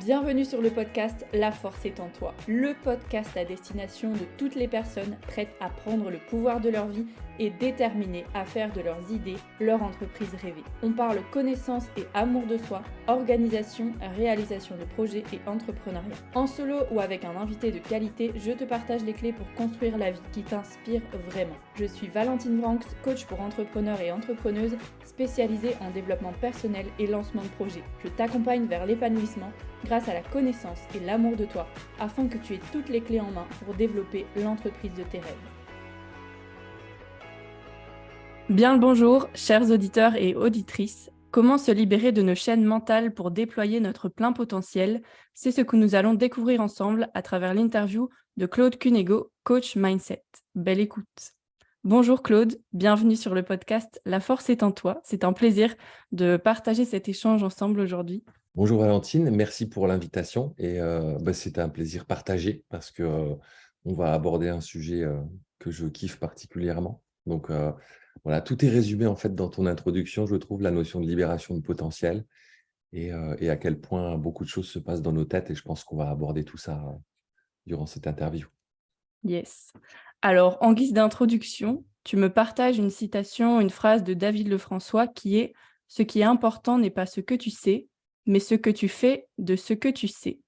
Bienvenue sur le podcast La force est en toi, le podcast à destination de toutes les personnes prêtes à prendre le pouvoir de leur vie et déterminées à faire de leurs idées leur entreprise rêvée. On parle connaissance et amour de soi, organisation, réalisation de projets et entrepreneuriat. En solo ou avec un invité de qualité, je te partage les clés pour construire la vie qui t'inspire vraiment. Je suis Valentine Vranx, coach pour entrepreneurs et entrepreneuses spécialisée en développement personnel et lancement de projets. Je t'accompagne vers l'épanouissement grâce à la connaissance et l'amour de toi, afin que tu aies toutes les clés en main pour développer l'entreprise de tes rêves. Bien le bonjour, chers auditeurs et auditrices. Comment se libérer de nos chaînes mentales pour déployer notre plein potentiel? C'est ce que nous allons découvrir ensemble à travers l'interview de Claude Cunego, coach mindset. Belle écoute. Bonjour Claude, bienvenue sur le podcast La force est en toi. C'est un plaisir de partager cet échange ensemble aujourd'hui. Bonjour Valentine, merci pour l'invitation et c'était un plaisir partagé parce que on va aborder un sujet que je kiffe particulièrement. Donc voilà, tout est résumé en fait dans ton introduction, je trouve, la notion de libération de potentiel et à quel point beaucoup de choses se passent dans nos têtes et je pense qu'on va aborder tout ça durant cette interview. Yes. Alors, en guise d'introduction, tu me partages une citation, une phrase de David Lefrançois qui est « Ce qui est important n'est pas ce que tu sais, mais ce que tu fais de ce que tu sais ».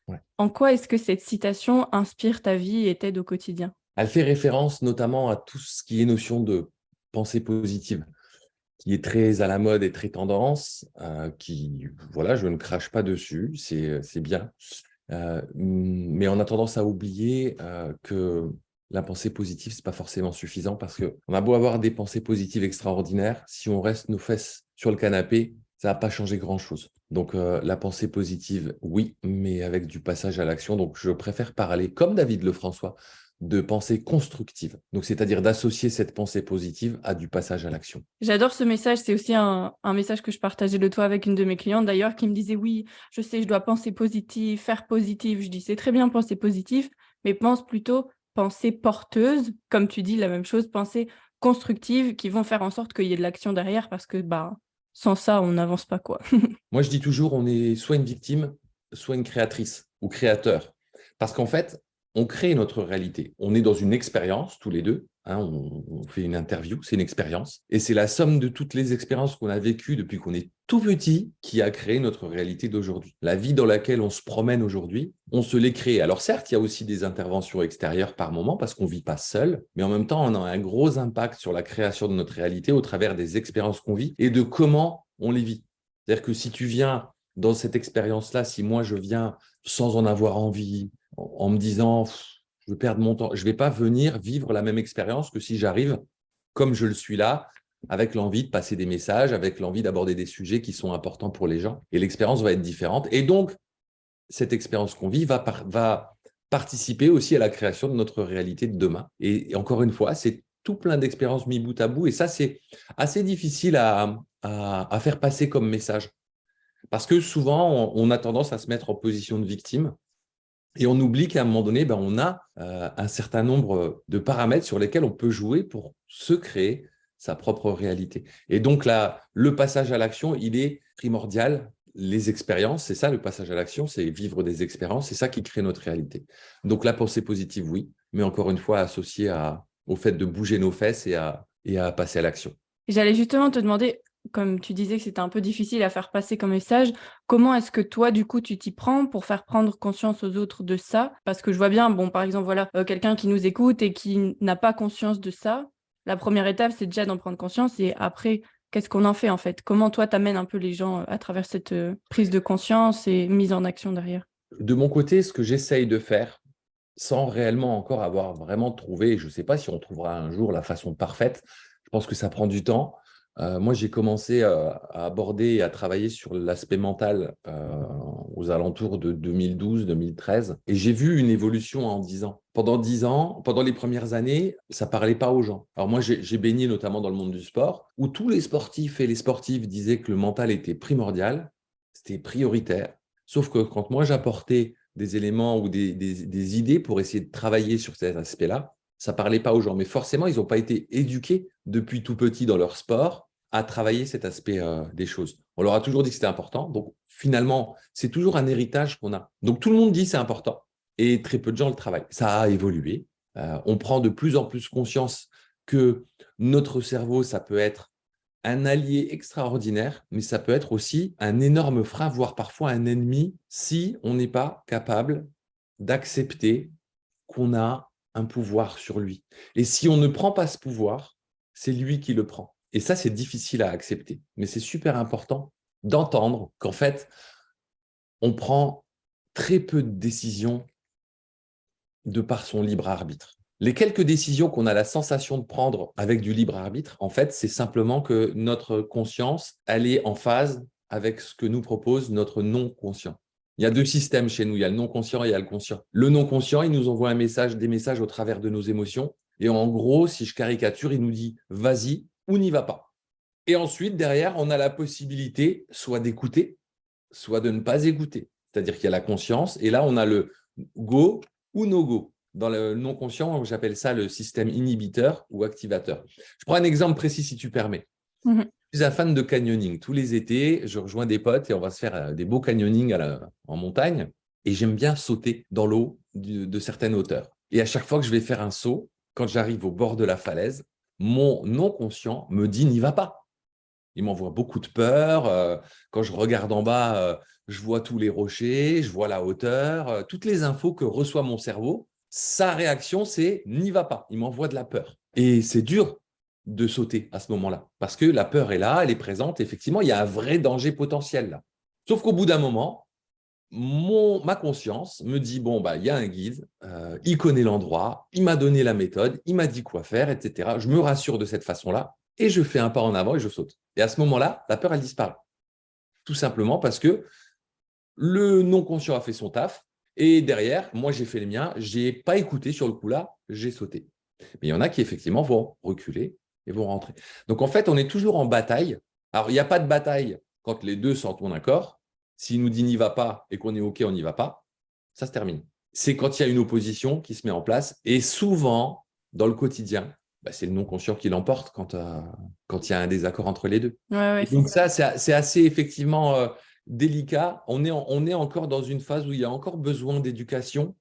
Ouais. En quoi est-ce que cette citation inspire ta vie et t'aide au quotidien? Elle fait référence notamment à tout ce qui est notion de pensée positive, qui est très à la mode et très tendance, voilà, je ne crache pas dessus, c'est bien. Mais on a tendance à oublier que la pensée positive, ce n'est pas forcément suffisant parce qu'on a beau avoir des pensées positives extraordinaires, si on reste nos fesses sur le canapé, ça ne va pas changer grand-chose. Donc, la pensée positive, oui, mais avec du passage à l'action. Donc, je préfère parler, comme David Lefrançois, de pensée constructive. Donc, c'est-à-dire d'associer cette pensée positive à du passage à l'action. J'adore ce message, c'est aussi un message que je partageais le toi avec une de mes clientes d'ailleurs qui me disait oui, je sais, je dois penser positif, faire positif. Je dis c'est très bien penser positif, mais pense plutôt pensée porteuse, comme tu dis la même chose, pensée constructive qui vont faire en sorte qu'il y ait de l'action derrière parce que sans ça, on n'avance pas quoi. Moi, je dis toujours, on est soit une victime, soit une créatrice ou créateur. Parce qu'en fait, on crée notre réalité. On est dans une expérience, tous les deux. On fait une interview, c'est une expérience. Et c'est la somme de toutes les expériences qu'on a vécues depuis qu'on est tout petit qui a créé notre réalité d'aujourd'hui. La vie dans laquelle on se promène aujourd'hui, on se l'est créée. Alors certes, il y a aussi des interventions extérieures par moment parce qu'on ne vit pas seul, mais en même temps, on a un gros impact sur la création de notre réalité au travers des expériences qu'on vit et de comment on les vit. C'est-à-dire que si tu viens dans cette expérience-là, si moi je viens sans en avoir envie, en me disant je vais perdre mon temps, je ne vais pas venir vivre la même expérience que si j'arrive comme je le suis là, avec l'envie de passer des messages, avec l'envie d'aborder des sujets qui sont importants pour les gens. Et l'expérience va être différente. Et donc, cette expérience qu'on vit va participer aussi à la création de notre réalité de demain. Et encore une fois, c'est tout plein d'expériences mis bout à bout. Et ça, c'est assez difficile à faire passer comme message. Parce que souvent, on a tendance à se mettre en position de victime et on oublie qu'à un moment donné, on a un certain nombre de paramètres sur lesquels on peut jouer pour se créer sa propre réalité. Et donc là, le passage à l'action, il est primordial. Les expériences, c'est ça le passage à l'action, c'est vivre des expériences, c'est ça qui crée notre réalité. Donc la pensée positive, oui, mais encore une fois associée au fait de bouger nos fesses et à passer à l'action. J'allais justement te demander, comme tu disais que c'était un peu difficile à faire passer comme message, comment est-ce que toi, du coup, tu t'y prends pour faire prendre conscience aux autres de ça? Parce que je vois bien, par exemple, voilà, quelqu'un qui nous écoute et qui n'a pas conscience de ça. La première étape, c'est déjà d'en prendre conscience et après, qu'est-ce qu'on en fait en fait? Comment toi, t'amènes un peu les gens à travers cette prise de conscience et mise en action derrière? De mon côté, ce que j'essaye de faire, sans réellement encore avoir vraiment trouvé, je ne sais pas si on trouvera un jour la façon parfaite, je pense que ça prend du temps. Moi, j'ai commencé à aborder et à travailler sur l'aspect mental aux alentours de 2012-2013 et j'ai vu une évolution en 10 ans. Pendant 10 ans, pendant les premières années, ça ne parlait pas aux gens. Alors moi, j'ai baigné notamment dans le monde du sport où tous les sportifs et les sportives disaient que le mental était primordial, c'était prioritaire. Sauf que quand moi, j'apportais des éléments ou des idées pour essayer de travailler sur cet aspect-là, ça ne parlait pas aux gens. Mais forcément, ils n'ont pas été éduqués depuis tout petit dans leur sport à travailler cet aspect des choses. On leur a toujours dit que c'était important. Donc, finalement, c'est toujours un héritage qu'on a. Donc, tout le monde dit que c'est important et très peu de gens le travaillent. Ça a évolué. On prend de plus en plus conscience que notre cerveau, ça peut être un allié extraordinaire, mais ça peut être aussi un énorme frein, voire parfois un ennemi, si on n'est pas capable d'accepter qu'on a un pouvoir sur lui. Et si on ne prend pas ce pouvoir, c'est lui qui le prend. Et ça, c'est difficile à accepter. Mais c'est super important d'entendre qu'en fait, on prend très peu de décisions de par son libre arbitre. Les quelques décisions qu'on a la sensation de prendre avec du libre arbitre, en fait, c'est simplement que notre conscience, elle est en phase avec ce que nous propose notre non-conscient. Il y a deux systèmes chez nous, il y a le non-conscient et il y a le conscient. Le non-conscient, il nous envoie des messages au travers de nos émotions. Et en gros, si je caricature, il nous dit « vas-y » ou « n'y va pas ». Et ensuite, derrière, on a la possibilité soit d'écouter, soit de ne pas écouter. C'est-à-dire qu'il y a la conscience et là, on a le go ou no go. Dans le non-conscient, j'appelle ça le système inhibiteur ou activateur. Je prends un exemple précis si tu permets. Je suis un fan de canyoning. Tous les étés, je rejoins des potes et on va se faire des beaux canyonings en montagne. Et j'aime bien sauter dans l'eau de certaines hauteurs. Et à chaque fois que je vais faire un saut, quand j'arrive au bord de la falaise, mon non-conscient me dit « n'y va pas ». Il m'envoie beaucoup de peur. Quand je regarde en bas, je vois tous les rochers, je vois la hauteur, toutes les infos que reçoit mon cerveau. Sa réaction, c'est « n'y va pas ». Il m'envoie de la peur. Et c'est dur de sauter à ce moment-là parce que la peur est là, elle est présente. Effectivement, il y a un vrai danger potentiel là. Sauf qu'au bout d'un moment, ma conscience me dit, bon, bah, il y a un guide, il connaît l'endroit, il m'a donné la méthode, il m'a dit quoi faire, etc. Je me rassure de cette façon-là et je fais un pas en avant et je saute. Et à ce moment-là, la peur, elle disparaît. Tout simplement parce que le non-conscient a fait son taf et derrière, moi, j'ai fait le mien, je n'ai pas écouté sur le coup-là, j'ai sauté. Mais il y en a qui, effectivement, vont reculer et vont rentrer. Donc, en fait, on est toujours en bataille. Alors, il n'y a pas de bataille quand les deux sont en accord. S'il nous dit n'y va pas et qu'on est OK, on n'y va pas, ça se termine. C'est quand il y a une opposition qui se met en place. Et souvent, dans le quotidien, bah, c'est le non-conscient qui l'emporte quand il y a un désaccord entre les deux. Ouais, Et donc ça, c'est assez effectivement délicat. On est encore dans une phase où il y a encore besoin d'éducation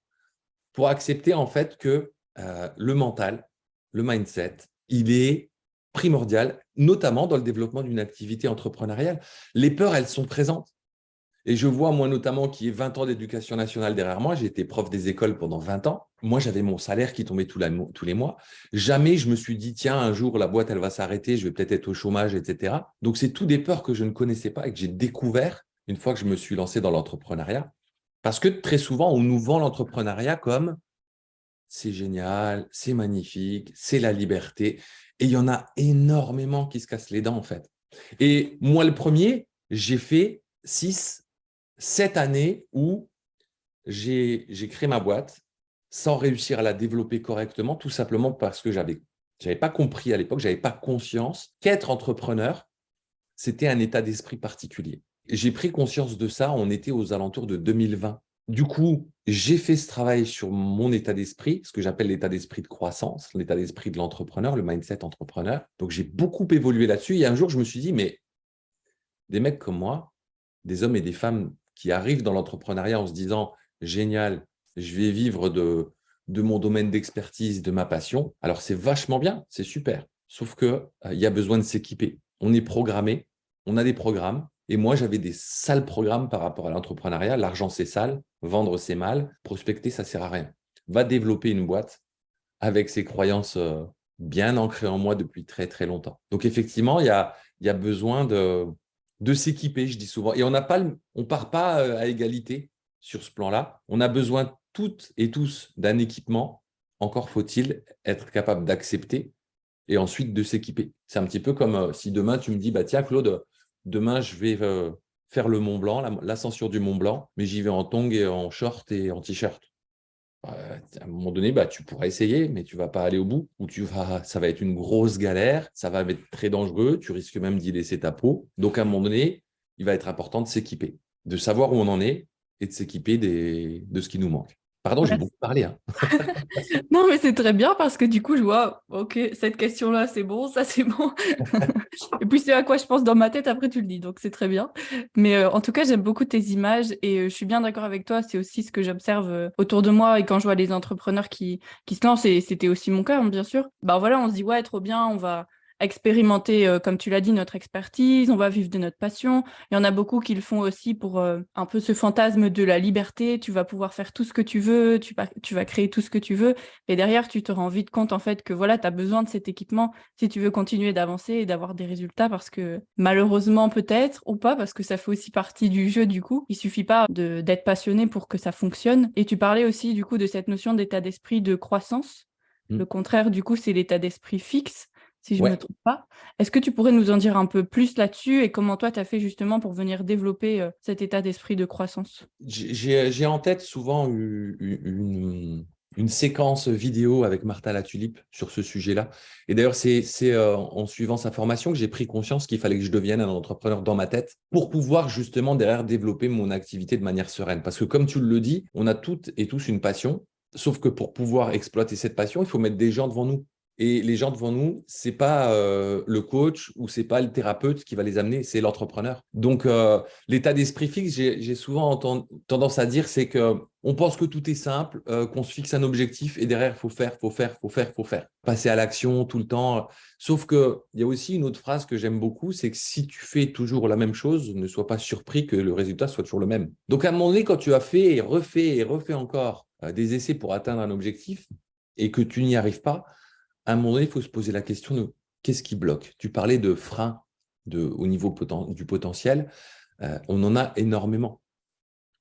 pour accepter en fait que le mental, le mindset, il est primordial, notamment dans le développement d'une activité entrepreneuriale. Les peurs, elles sont présentes. Et je vois, moi notamment, qui ai 20 ans d'éducation nationale derrière moi, j'ai été prof des écoles pendant 20 ans. Moi, j'avais mon salaire qui tombait tous les mois. Jamais je me suis dit, tiens, un jour, la boîte, elle va s'arrêter, je vais peut-être être au chômage, etc. Donc, c'est tout des peurs que je ne connaissais pas et que j'ai découvert une fois que je me suis lancé dans l'entrepreneuriat. Parce que très souvent, on nous vend l'entrepreneuriat comme c'est génial, c'est magnifique, c'est la liberté. Et il y en a énormément qui se cassent les dents, en fait. Et moi, le premier, j'ai fait 7 années où j'ai créé ma boîte sans réussir à la développer correctement, tout simplement parce que j'avais pas compris à l'époque, j'avais pas conscience qu'être entrepreneur, c'était un état d'esprit particulier. Et j'ai pris conscience de ça, on était aux alentours de 2020. Du coup, j'ai fait ce travail sur mon état d'esprit, ce que j'appelle l'état d'esprit de croissance, l'état d'esprit de l'entrepreneur, le mindset entrepreneur. Donc, j'ai beaucoup évolué là-dessus. Et un jour, je me suis dit, mais des mecs comme moi, des hommes et des femmes qui arrivent dans l'entrepreneuriat en se disant « Génial, je vais vivre de mon domaine d'expertise, de ma passion », alors c'est vachement bien, c'est super. Sauf qu'il y a besoin de s'équiper. On est programmé, on a des programmes. Et moi, j'avais des sales programmes par rapport à l'entrepreneuriat. L'argent, c'est sale, vendre, c'est mal, prospecter, ça ne sert à rien. Va développer une boîte avec ses croyances bien ancrées en moi depuis très, très longtemps. Donc, effectivement, il y a besoin de s'équiper, je dis souvent. Et on ne part pas à égalité sur ce plan-là. On a besoin toutes et tous d'un équipement. Encore faut-il être capable d'accepter et ensuite de s'équiper. C'est un petit peu comme si demain, tu me dis, bah, tiens, Claude, demain, je vais faire le Mont Blanc, l'ascension du Mont Blanc, mais j'y vais en tongs et en short et en t-shirt. À un moment donné, bah, tu pourras essayer, mais tu ne vas pas aller au bout, ou ça va être une grosse galère, ça va être très dangereux, tu risques même d'y laisser ta peau. Donc, à un moment donné, il va être important de s'équiper, de savoir où on en est et de s'équiper de ce qui nous manque. Pardon, j'ai beaucoup parlé, hein. Non, mais c'est très bien parce que du coup, je vois, ok, cette question-là, c'est bon, ça, c'est bon. Et puis, c'est à quoi je pense dans ma tête, après, tu le dis, donc c'est très bien. Mais en tout cas, j'aime beaucoup tes images et je suis bien d'accord avec toi. C'est aussi ce que j'observe autour de moi et quand je vois les entrepreneurs qui se lancent, et c'était aussi mon cas, hein, bien sûr. Bah voilà, on se dit, ouais, trop bien, on va expérimenter, comme tu l'as dit, notre expertise, on va vivre de notre passion. Il y en a beaucoup qui le font aussi pour un peu ce fantasme de la liberté. Tu vas pouvoir faire tout ce que tu veux, tu vas créer tout ce que tu veux. Et derrière, tu te rends vite compte en fait que voilà, tu as besoin de cet équipement si tu veux continuer d'avancer et d'avoir des résultats parce que malheureusement peut-être ou pas, parce que ça fait aussi partie du jeu du coup. Il suffit pas d'être passionné pour que ça fonctionne. Et tu parlais aussi du coup de cette notion d'état d'esprit de croissance. Le contraire du coup, c'est l'état d'esprit fixe si je ne me Ouais. trompe pas. Est-ce que tu pourrais nous en dire un peu plus là-dessus et comment toi, tu as fait justement pour venir développer cet état d'esprit de croissance? J'ai en tête souvent une séquence vidéo avec Martha Latulippe sur ce sujet-là. Et d'ailleurs, c'est en suivant sa formation que j'ai pris conscience qu'il fallait que je devienne un entrepreneur dans ma tête pour pouvoir justement derrière développer mon activité de manière sereine. Parce que comme tu le dis, on a toutes et tous une passion, sauf que pour pouvoir exploiter cette passion, il faut mettre des gens devant nous. Et les gens devant nous, c'est pas le coach ou c'est pas le thérapeute qui va les amener, c'est l'entrepreneur. Donc, l'état d'esprit fixe, j'ai souvent tendance à dire, c'est que on pense que tout est simple, qu'on se fixe un objectif et derrière, il faut faire, faut faire, faut faire, faut faire. Passer à l'action tout le temps. Sauf qu'il y a aussi une autre phrase que j'aime beaucoup, c'est que si tu fais toujours la même chose, ne sois pas surpris que le résultat soit toujours le même. Donc, à un moment donné, quand tu as fait et refait encore des essais pour atteindre un objectif et que tu n'y arrives pas, à un moment donné, il faut se poser la question de qu'est-ce qui bloque. Tu parlais de freins au niveau du potentiel. On en a énormément.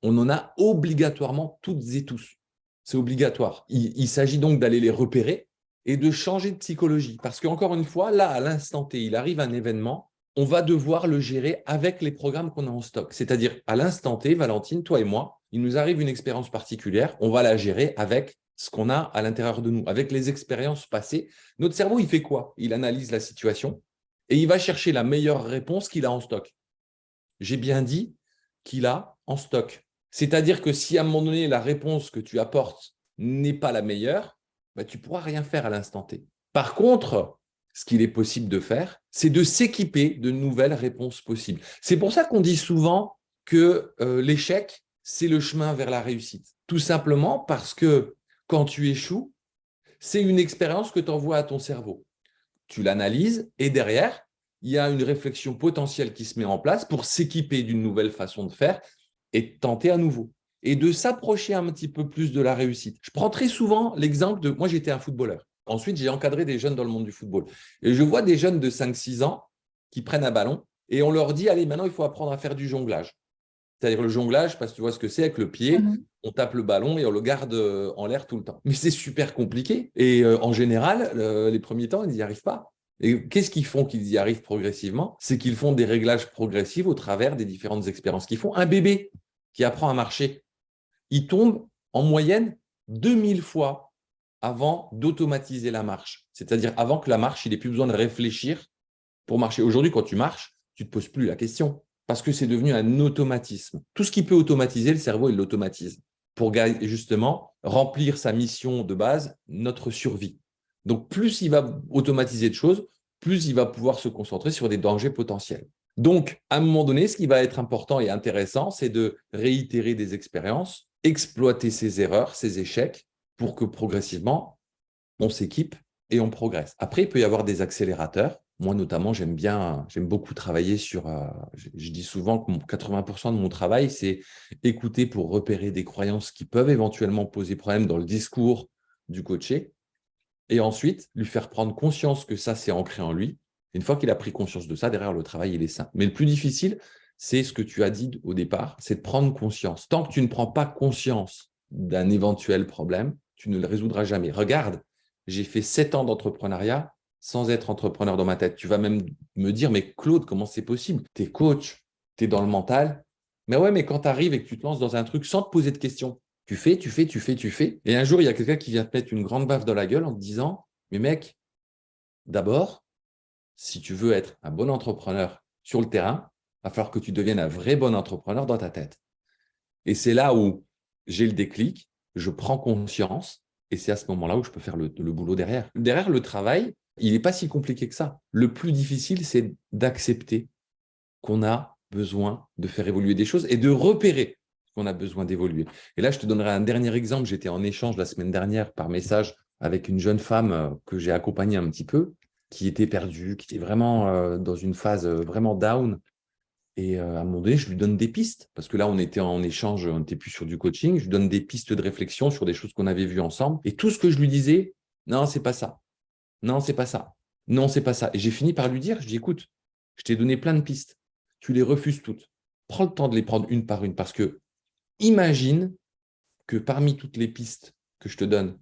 On en a obligatoirement toutes et tous. C'est obligatoire. Il s'agit donc d'aller les repérer et de changer de psychologie. Parce qu'encore une fois, là, à l'instant T, il arrive un événement, on va devoir le gérer avec les programmes qu'on a en stock. C'est-à-dire, à l'instant T, Valentine, toi et moi, il nous arrive une expérience particulière, on va la gérer avec ce qu'on a à l'intérieur de nous, avec les expériences passées. Notre cerveau, il fait quoi? Il analyse la situation et il va chercher la meilleure réponse qu'il a en stock. J'ai bien dit qu'il a en stock. C'est-à-dire que si à un moment donné, la réponse que tu apportes n'est pas la meilleure, bah, tu ne pourras rien faire à l'instant T. Par contre, ce qu'il est possible de faire, c'est de s'équiper de nouvelles réponses possibles. C'est pour ça qu'on dit souvent que l'échec, c'est le chemin vers la réussite. Tout simplement parce que quand tu échoues, c'est une expérience que tu envoies à ton cerveau. Tu l'analyses et derrière, il y a une réflexion potentielle qui se met en place pour s'équiper d'une nouvelle façon de faire et de tenter à nouveau. Et de s'approcher un petit peu plus de la réussite. Je prends très souvent l'exemple de, moi j'étais un footballeur. Ensuite, j'ai encadré des jeunes dans le monde du football. Et je vois des jeunes de 5-6 ans qui prennent un ballon et on leur dit, allez, maintenant il faut apprendre à faire du jonglage. C'est-à-dire le jonglage, parce que tu vois ce que c'est avec le pied, on tape le ballon et on le garde en l'air tout le temps. Mais c'est super compliqué. Et en général, les premiers temps, ils n'y arrivent pas. Et qu'est-ce qu'ils font qu'ils y arrivent progressivement? C'est qu'ils font des réglages progressifs au travers des différentes expériences qu'ils font. Un bébé qui apprend à marcher, il tombe en moyenne 2000 fois avant d'automatiser la marche. C'est-à-dire avant que la marche, il n'ait plus besoin de réfléchir pour marcher. Aujourd'hui, quand tu marches, tu ne te poses plus la question parce que c'est devenu un automatisme. Tout ce qui peut automatiser, le cerveau, il l'automatise pour justement remplir sa mission de base, notre survie. Donc, plus il va automatiser de choses, plus il va pouvoir se concentrer sur des dangers potentiels. Donc, à un moment donné, ce qui va être important et intéressant, c'est de réitérer des expériences, exploiter ses erreurs, ses échecs, pour que progressivement, on s'équipe et on progresse. Après, il peut y avoir des accélérateurs. Moi, notamment, j'aime beaucoup travailler sur, je dis souvent que 80% de mon travail, c'est écouter pour repérer des croyances qui peuvent éventuellement poser problème dans le discours du coaché et ensuite lui faire prendre conscience que ça, c'est ancré en lui. Une fois qu'il a pris conscience de ça, derrière, le travail, il est simple. Mais le plus difficile, c'est ce que tu as dit au départ, c'est de prendre conscience. Tant que tu ne prends pas conscience d'un éventuel problème, tu ne le résoudras jamais. Regarde, j'ai fait 7 ans d'entrepreneuriat sans être entrepreneur dans ma tête. Tu vas même me dire, mais Claude, comment c'est possible? Tu es coach, tu es dans le mental. Mais ouais, mais quand tu arrives et que tu te lances dans un truc sans te poser de questions, tu fais, tu fais, tu fais, tu fais. Et un jour, il y a quelqu'un qui vient te mettre une grande baffe dans la gueule en te disant, mais mec, d'abord, si tu veux être un bon entrepreneur sur le terrain, il va falloir que tu deviennes un vrai bon entrepreneur dans ta tête. Et c'est là où j'ai le déclic je prends conscience et c'est à ce moment-là où je peux faire le boulot derrière. Derrière, le travail, il n'est pas si compliqué que ça. Le plus difficile, c'est d'accepter qu'on a besoin de faire évoluer des choses et de repérer qu'on a besoin d'évoluer. Et là, je te donnerai un dernier exemple. J'étais en échange la semaine dernière par message avec une jeune femme que j'ai accompagnée un petit peu, qui était perdue, qui était vraiment dans une phase vraiment down. Et à un moment donné, je lui donne des pistes, parce que là, on était en échange, on n'était plus sur du coaching. Je lui donne des pistes de réflexion sur des choses qu'on avait vues ensemble. Et tout ce que je lui disais, non, c'est pas ça. Non, c'est pas ça. Non, c'est pas ça. Et j'ai fini par lui dire, je dis, écoute, je t'ai donné plein de pistes. Tu les refuses toutes. Prends le temps de les prendre une par une, parce que imagine que parmi toutes les pistes que je te donne,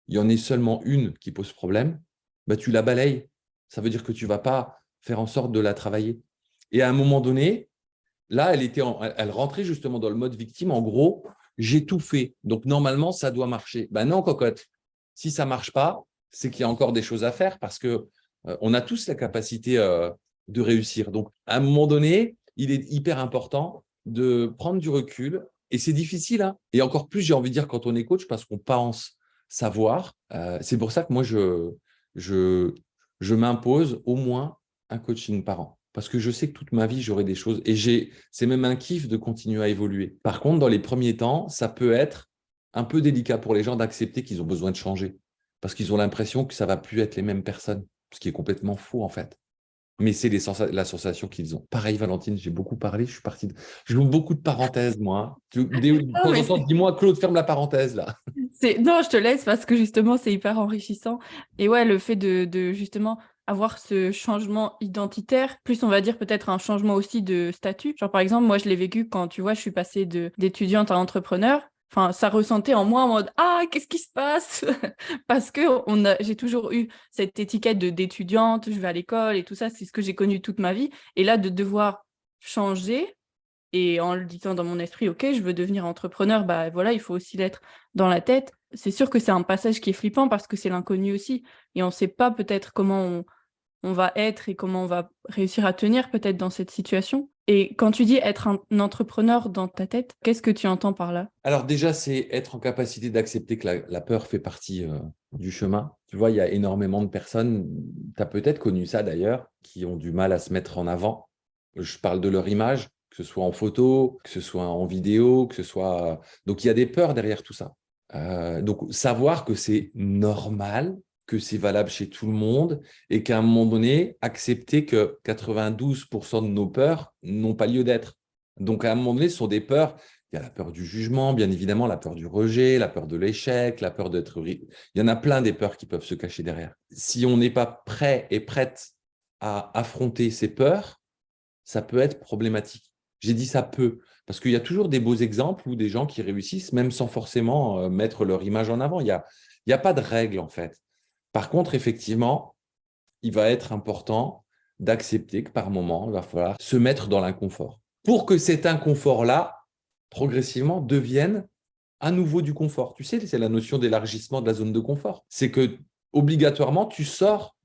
il y en ait seulement une qui pose problème, bah, tu la balayes. Ça veut dire que tu ne vas pas faire en sorte de la travailler. Et à un moment donné, là, elle rentrait justement dans le mode victime. En gros, j'ai tout fait. Donc, normalement, ça doit marcher. Ben non, cocotte. Si ça ne marche pas, c'est qu'il y a encore des choses à faire parce qu'on a tous la capacité de réussir. Donc, à un moment donné, il est hyper important de prendre du recul. Et c'est difficile. Hein. Et encore plus, j'ai envie de dire, quand on est coach, parce qu'on pense savoir. C'est pour ça que moi, je m'impose au moins un coaching par an. Parce que je sais que toute ma vie, j'aurai des choses. Et c'est même un kiff de continuer à évoluer. Par contre, dans les premiers temps, ça peut être un peu délicat pour les gens d'accepter qu'ils ont besoin de changer. Parce qu'ils ont l'impression que ça ne va plus être les mêmes personnes. Ce qui est complètement faux, en fait. Mais c'est la sensation qu'ils ont. Pareil, Valentine, j'ai beaucoup parlé. Je suis parti. Je ouvre beaucoup de parenthèses, moi. De temps en temps, dis-moi, Claude, ferme la parenthèse, là. Non, je te laisse parce que justement, c'est hyper enrichissant. Et ouais, le fait de justement avoir ce changement identitaire, plus on va dire peut-être un changement aussi de statut. Genre par exemple, moi je l'ai vécu quand tu vois, je suis passée d'étudiante à entrepreneur. Enfin, ça ressentait en moi en mode ah, qu'est-ce qui se passe? Parce que j'ai toujours eu cette étiquette d'étudiante, je vais à l'école et tout ça, c'est ce que j'ai connu toute ma vie. Et là, de devoir changer, et en le disant dans mon esprit, ok, je veux devenir entrepreneur, bah voilà, il faut aussi l'être dans la tête. C'est sûr que c'est un passage qui est flippant parce que c'est l'inconnu aussi. Et on ne sait pas peut-être comment on va être et comment on va réussir à tenir peut-être dans cette situation. Et quand tu dis être un entrepreneur dans ta tête, qu'est-ce que tu entends par là? Alors déjà, c'est être en capacité d'accepter que la peur fait partie du chemin. Tu vois, il y a énormément de personnes, tu as peut-être connu ça d'ailleurs, qui ont du mal à se mettre en avant. Je parle de leur image, que ce soit en photo, que ce soit en vidéo, que ce soit… Donc, il y a des peurs derrière tout ça. Donc, savoir que c'est normal, que c'est valable chez tout le monde et qu'à un moment donné, accepter que 92% de nos peurs n'ont pas lieu d'être. Donc, à un moment donné, ce sont des peurs. Il y a la peur du jugement, bien évidemment, la peur du rejet, la peur de l'échec, la peur d'être… Il y en a plein des peurs qui peuvent se cacher derrière. Si on n'est pas prêt et prête à affronter ces peurs, ça peut être problématique. J'ai dit ça peut, parce qu'il y a toujours des beaux exemples où des gens qui réussissent, même sans forcément mettre leur image en avant. Il y a pas de règle, en fait. Par contre, effectivement, il va être important d'accepter que par moment, il va falloir se mettre dans l'inconfort. Pour que cet inconfort-là, progressivement, devienne à nouveau du confort. Tu sais, c'est la notion d'élargissement de la zone de confort. C'est que obligatoirement, tu sors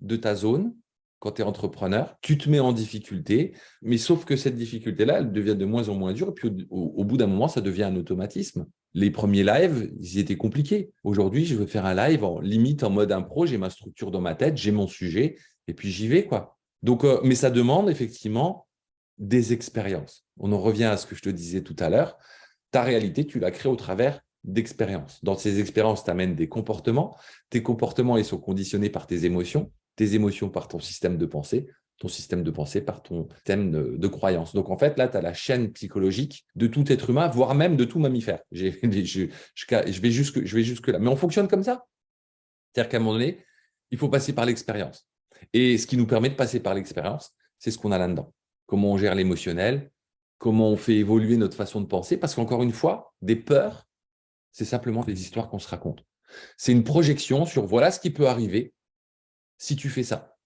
de ta zone quand tu es entrepreneur, tu te mets en difficulté, mais sauf que cette difficulté-là, elle devient de moins en moins dure, et puis au bout d'un moment, ça devient un automatisme. Les premiers lives, ils étaient compliqués. Aujourd'hui, je veux faire un live limite en mode impro, j'ai ma structure dans ma tête, j'ai mon sujet, et puis j'y vais, quoi. Donc, mais ça demande effectivement des expériences. On en revient à ce que je te disais tout à l'heure. Ta réalité, tu la crées au travers d'expériences. Dans ces expériences, tu amènes des comportements. Tes comportements, ils sont conditionnés par tes émotions par ton système de pensée par ton système de croyance. Donc, en fait, là, tu as la chaîne psychologique de tout être humain, voire même de tout mammifère. Je vais jusque là. Mais on fonctionne comme ça. C'est-à-dire qu'à un moment donné, il faut passer par l'expérience. Et ce qui nous permet de passer par l'expérience, c'est ce qu'on a là-dedans. Comment on gère l'émotionnel, comment on fait évoluer notre façon de penser. Parce qu'encore une fois, des peurs, c'est simplement des histoires qu'on se raconte. C'est une projection sur voilà ce qui peut arriver si tu fais ça.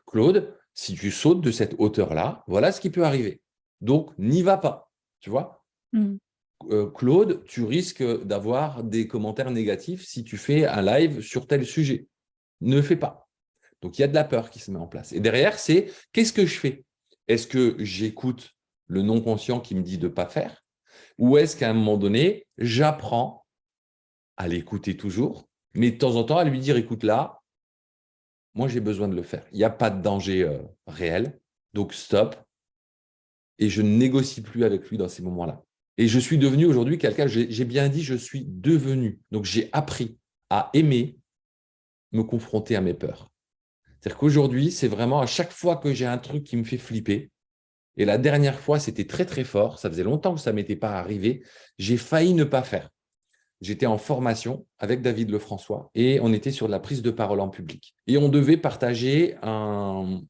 Claude, si tu sautes de cette hauteur-là, voilà ce qui peut arriver. Donc, n'y va pas, tu vois. Claude, tu risques d'avoir des commentaires négatifs si tu fais un live sur tel sujet. Ne le fais pas. Donc, il y a de la peur qui se met en place. Et derrière, c'est qu'est-ce que je fais? Est-ce que j'écoute le non-conscient qui me dit de ne pas faire? Ou est-ce qu'à un moment donné, j'apprends à l'écouter toujours, mais de temps en temps à lui dire, écoute là, moi j'ai besoin de le faire. Il n'y a pas de danger réel, donc stop. Et je ne négocie plus avec lui dans ces moments-là. Et je suis devenu aujourd'hui quelqu'un, j'ai bien dit, je suis devenu. Donc j'ai appris à aimer me confronter à mes peurs. C'est-à-dire qu'aujourd'hui, c'est vraiment à chaque fois que j'ai un truc qui me fait flipper, et la dernière fois, c'était très très fort, ça faisait longtemps que ça ne m'était pas arrivé, j'ai failli ne pas faire. J'étais en formation avec David Lefrançois et on était sur de la prise de parole en public. Et on devait partager une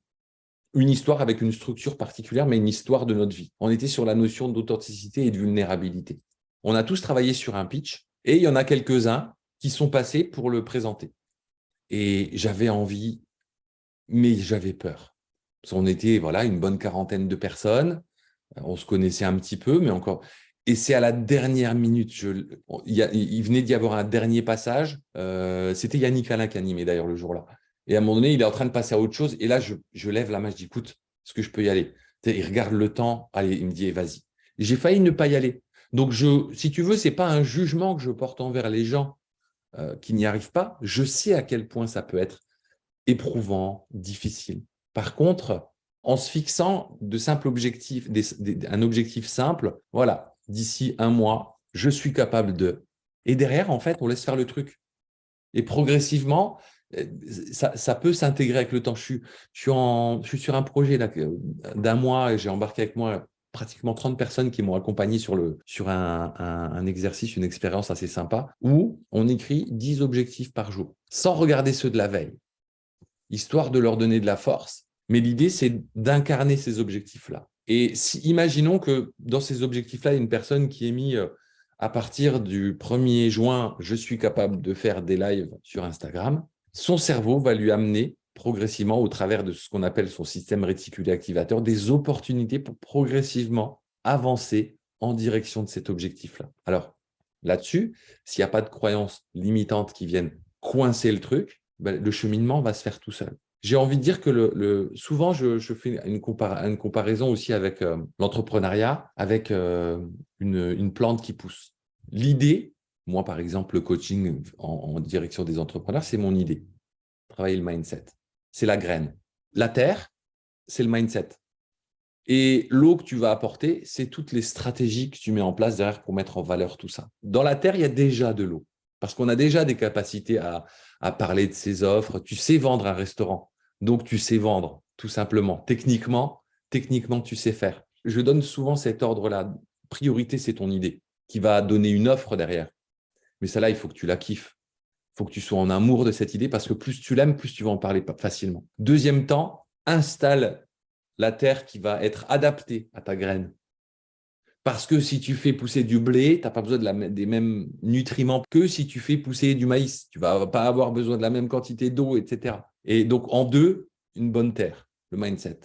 histoire avec une structure particulière, mais une histoire de notre vie. On était sur la notion d'authenticité et de vulnérabilité. On a tous travaillé sur un pitch et il y en a quelques-uns qui sont passés pour le présenter. Et j'avais envie, mais j'avais peur. Parce qu'on était une bonne quarantaine de personnes, on se connaissait un petit peu, mais encore… Et c'est à la dernière minute, il venait d'y avoir un dernier passage, c'était Yannick Alain qui animait d'ailleurs le jour-là. Et à un moment donné, il est en train de passer à autre chose, et là, je lève la main, je dis, écoute, est-ce que je peux y aller? Il regarde le temps, allez, il me dit, vas-y. J'ai failli ne pas y aller. Donc, si tu veux, ce n'est pas un jugement que je porte envers les gens qui n'y arrivent pas. Je sais à quel point ça peut être éprouvant, difficile. Par contre, en se fixant de simples objectifs, un objectif simple, voilà, d'ici un mois, je suis capable de… Et derrière, en fait, on laisse faire le truc. Et progressivement, ça peut s'intégrer avec le temps. Je suis sur un projet d'un mois et j'ai embarqué avec moi pratiquement 30 personnes qui m'ont accompagné sur un exercice, une expérience assez sympa, où on écrit 10 objectifs par jour, sans regarder ceux de la veille, histoire de leur donner de la force. Mais l'idée, c'est d'incarner ces objectifs-là. Et imaginons que dans ces objectifs-là, il y a une personne qui est mis à partir du 1er juin, je suis capable de faire des lives sur Instagram. Son cerveau va lui amener progressivement, au travers de ce qu'on appelle son système réticulé activateur, des opportunités pour progressivement avancer en direction de cet objectif-là. Alors, là-dessus, s'il n'y a pas de croyances limitantes qui viennent coincer le truc, le cheminement va se faire tout seul. J'ai envie de dire que souvent, je fais une comparaison aussi avec l'entrepreneuriat, avec une plante qui pousse. L'idée, moi par exemple, le coaching en direction des entrepreneurs, c'est mon idée. Travailler le mindset. C'est la graine. La terre, c'est le mindset. Et l'eau que tu vas apporter, c'est toutes les stratégies que tu mets en place derrière pour mettre en valeur tout ça. Dans la terre, il y a déjà de l'eau. Parce qu'on a déjà des capacités à parler de ses offres. Tu sais vendre un restaurant. Donc, tu sais vendre, tout simplement. Techniquement, tu sais faire. Je donne souvent cet ordre-là. Priorité, c'est ton idée qui va donner une offre derrière. Mais celle-là, il faut que tu la kiffes. Il faut que tu sois en amour de cette idée parce que plus tu l'aimes, plus tu vas en parler facilement. Deuxième temps, installe la terre qui va être adaptée à ta graine. Parce que si tu fais pousser du blé, tu n'as pas besoin des mêmes nutriments que si tu fais pousser du maïs. Tu ne vas pas avoir besoin de la même quantité d'eau, etc. Et donc, en 2, une bonne terre, le mindset.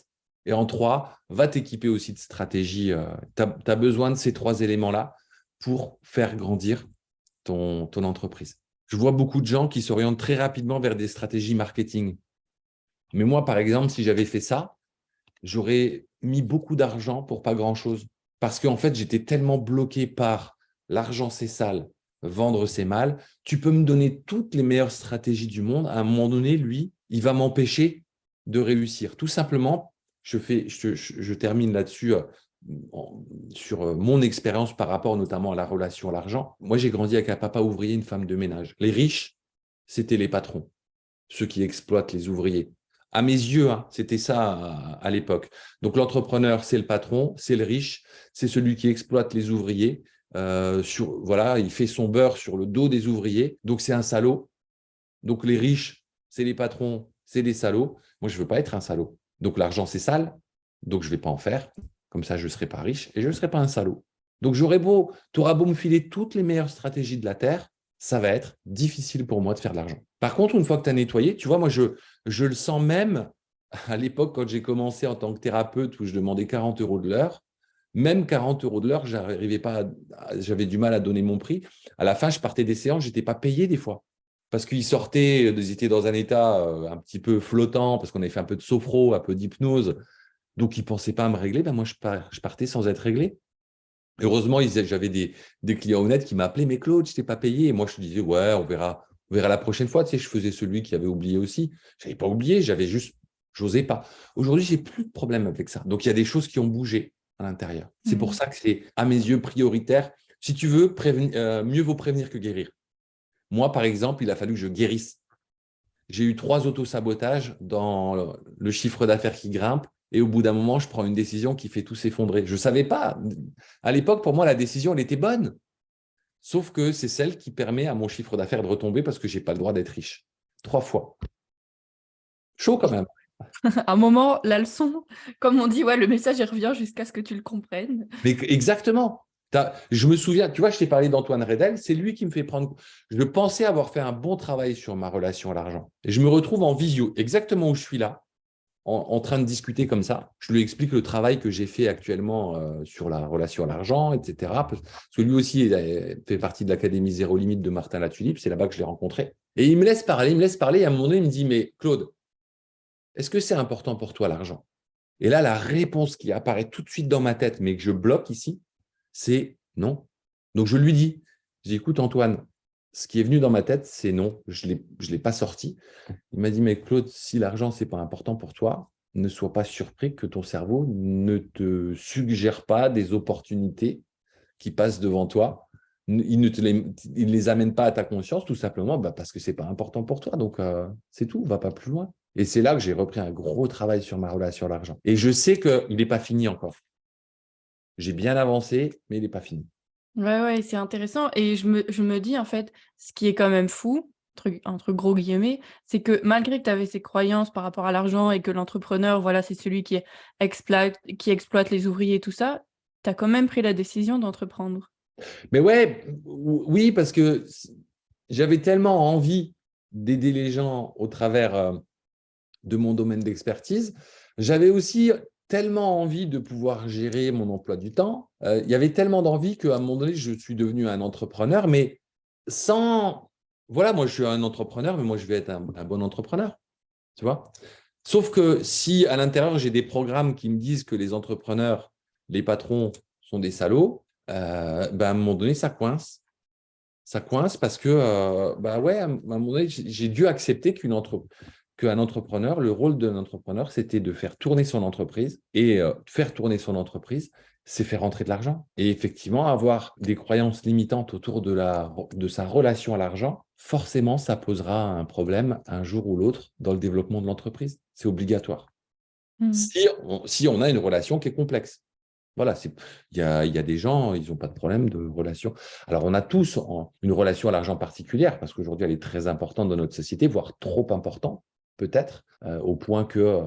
Et en 3, va t'équiper aussi de stratégies. Tu as besoin de ces 3 éléments-là pour faire grandir ton entreprise. Je vois beaucoup de gens qui s'orientent très rapidement vers des stratégies marketing. Mais moi, par exemple, si j'avais fait ça, j'aurais mis beaucoup d'argent pour pas grand-chose. Parce qu'en fait, j'étais tellement bloqué par l'argent, c'est sale, vendre, c'est mal. Tu peux me donner toutes les meilleures stratégies du monde. À un moment donné, lui, il va m'empêcher de réussir. Tout simplement, je termine là-dessus sur mon expérience par rapport notamment à la relation à l'argent. Moi, j'ai grandi avec un papa ouvrier, une femme de ménage. Les riches, c'était les patrons, ceux qui exploitent les ouvriers. À mes yeux, c'était ça à l'époque. Donc, l'entrepreneur, c'est le patron, c'est le riche, c'est celui qui exploite les ouvriers. Il fait son beurre sur le dos des ouvriers. Donc, c'est un salaud. Donc, les riches, c'est les patrons, c'est des salauds. Moi, je ne veux pas être un salaud. Donc, l'argent, c'est sale. Donc, je ne vais pas en faire. Comme ça, je ne serai pas riche et je ne serai pas un salaud. Donc, tu auras beau me filer toutes les meilleures stratégies de la Terre, ça va être difficile pour moi de faire de l'argent. Par contre, une fois que tu as nettoyé, tu vois, moi, je le sens même à l'époque quand j'ai commencé en tant que thérapeute où je demandais 40 euros de l'heure. Même 40 euros de l'heure, j'avais du mal à donner mon prix. À la fin, je partais des séances, je n'étais pas payé des fois. Parce qu'ils ils étaient dans un état un petit peu flottant, parce qu'on avait fait un peu de sophro, un peu d'hypnose. Donc, ils ne pensaient pas à me régler. Moi, je partais sans être réglé. Heureusement, j'avais des clients honnêtes qui m'appelaient, mais Claude, je t'ai pas payé. Et moi, je te disais, ouais, on verra la prochaine fois. Tu sais, je faisais celui qui avait oublié aussi. Je n'avais pas oublié, j'osais pas. Aujourd'hui, j'ai plus de problème avec ça. Donc, il y a des choses qui ont bougé à l'intérieur. C'est pour ça que c'est, à mes yeux, prioritaire. Si tu veux, mieux vaut prévenir que guérir. Moi, par exemple, il a fallu que je guérisse. J'ai eu 3 autosabotages dans le chiffre d'affaires qui grimpe. Et au bout d'un moment, je prends une décision qui fait tout s'effondrer. Je ne savais pas. À l'époque, pour moi, la décision, elle était bonne. Sauf que c'est celle qui permet à mon chiffre d'affaires de retomber parce que je n'ai pas le droit d'être riche. 3 fois. Chaud quand même. À un moment, la leçon, comme on dit, ouais, le message il revient jusqu'à ce que tu le comprennes. Mais exactement. Je me souviens, tu vois, je t'ai parlé d'Antoine Redel, c'est lui qui me fait prendre. Je pensais avoir fait un bon travail sur ma relation à l'argent. Et je me retrouve en visio, exactement où je suis là, en train de discuter comme ça. Je lui explique le travail que j'ai fait actuellement sur la relation à l'argent, etc. Parce que lui aussi fait partie de l'Académie Zéro Limite de Martin Latulippe. C'est là-bas que je l'ai rencontré. Et il me laisse parler, Et à un moment donné, il me dit, mais Claude, est-ce que c'est important pour toi l'argent? Et là, la réponse qui apparaît tout de suite dans ma tête, mais que je bloque ici, c'est non. Donc, je dis, écoute Antoine, ce qui est venu dans ma tête, c'est non. Je ne l'ai pas sorti. Il m'a dit, mais Claude, si l'argent, ce n'est pas important pour toi, ne sois pas surpris que ton cerveau ne te suggère pas des opportunités qui passent devant toi. Il ne les amène pas à ta conscience, tout simplement parce que ce n'est pas important pour toi. Donc, c'est tout, va pas plus loin. Et c'est là que j'ai repris un gros travail sur ma relation à l'argent. Et je sais qu'il n'est pas fini encore. J'ai bien avancé, mais il n'est pas fini. Ouais, c'est intéressant. Et je me dis, en fait, ce qui est quand même fou, entre gros guillemets, c'est que malgré que tu avais ces croyances par rapport à l'argent et que l'entrepreneur, voilà, c'est celui qui exploite les ouvriers et tout ça, tu as quand même pris la décision d'entreprendre. Mais ouais, oui, parce que j'avais tellement envie d'aider les gens au travers de mon domaine d'expertise. J'avais aussi tellement envie de pouvoir gérer mon emploi du temps. Il y avait tellement d'envie qu'à un moment donné, je suis devenu un entrepreneur, mais sans… Voilà, moi, je suis un entrepreneur, mais moi, je vais être un bon entrepreneur, tu vois. Sauf que si à l'intérieur, j'ai des programmes qui me disent que les entrepreneurs, les patrons sont des salauds, à un moment donné, ça coince. Ça coince parce que, ouais, à un moment donné, j'ai dû accepter qu'un entrepreneur, le rôle d'un entrepreneur, c'était de faire tourner son entreprise. Et faire tourner son entreprise, c'est faire rentrer de l'argent. Et effectivement, avoir des croyances limitantes autour de sa relation à l'argent, forcément, ça posera un problème un jour ou l'autre dans le développement de l'entreprise. C'est obligatoire. Si on a une relation qui est complexe. Voilà, il y a des gens, ils n'ont pas de problème de relation. Alors, on a tous une relation à l'argent particulière, parce qu'aujourd'hui, elle est très importante dans notre société, voire trop importante, peut-être, au point que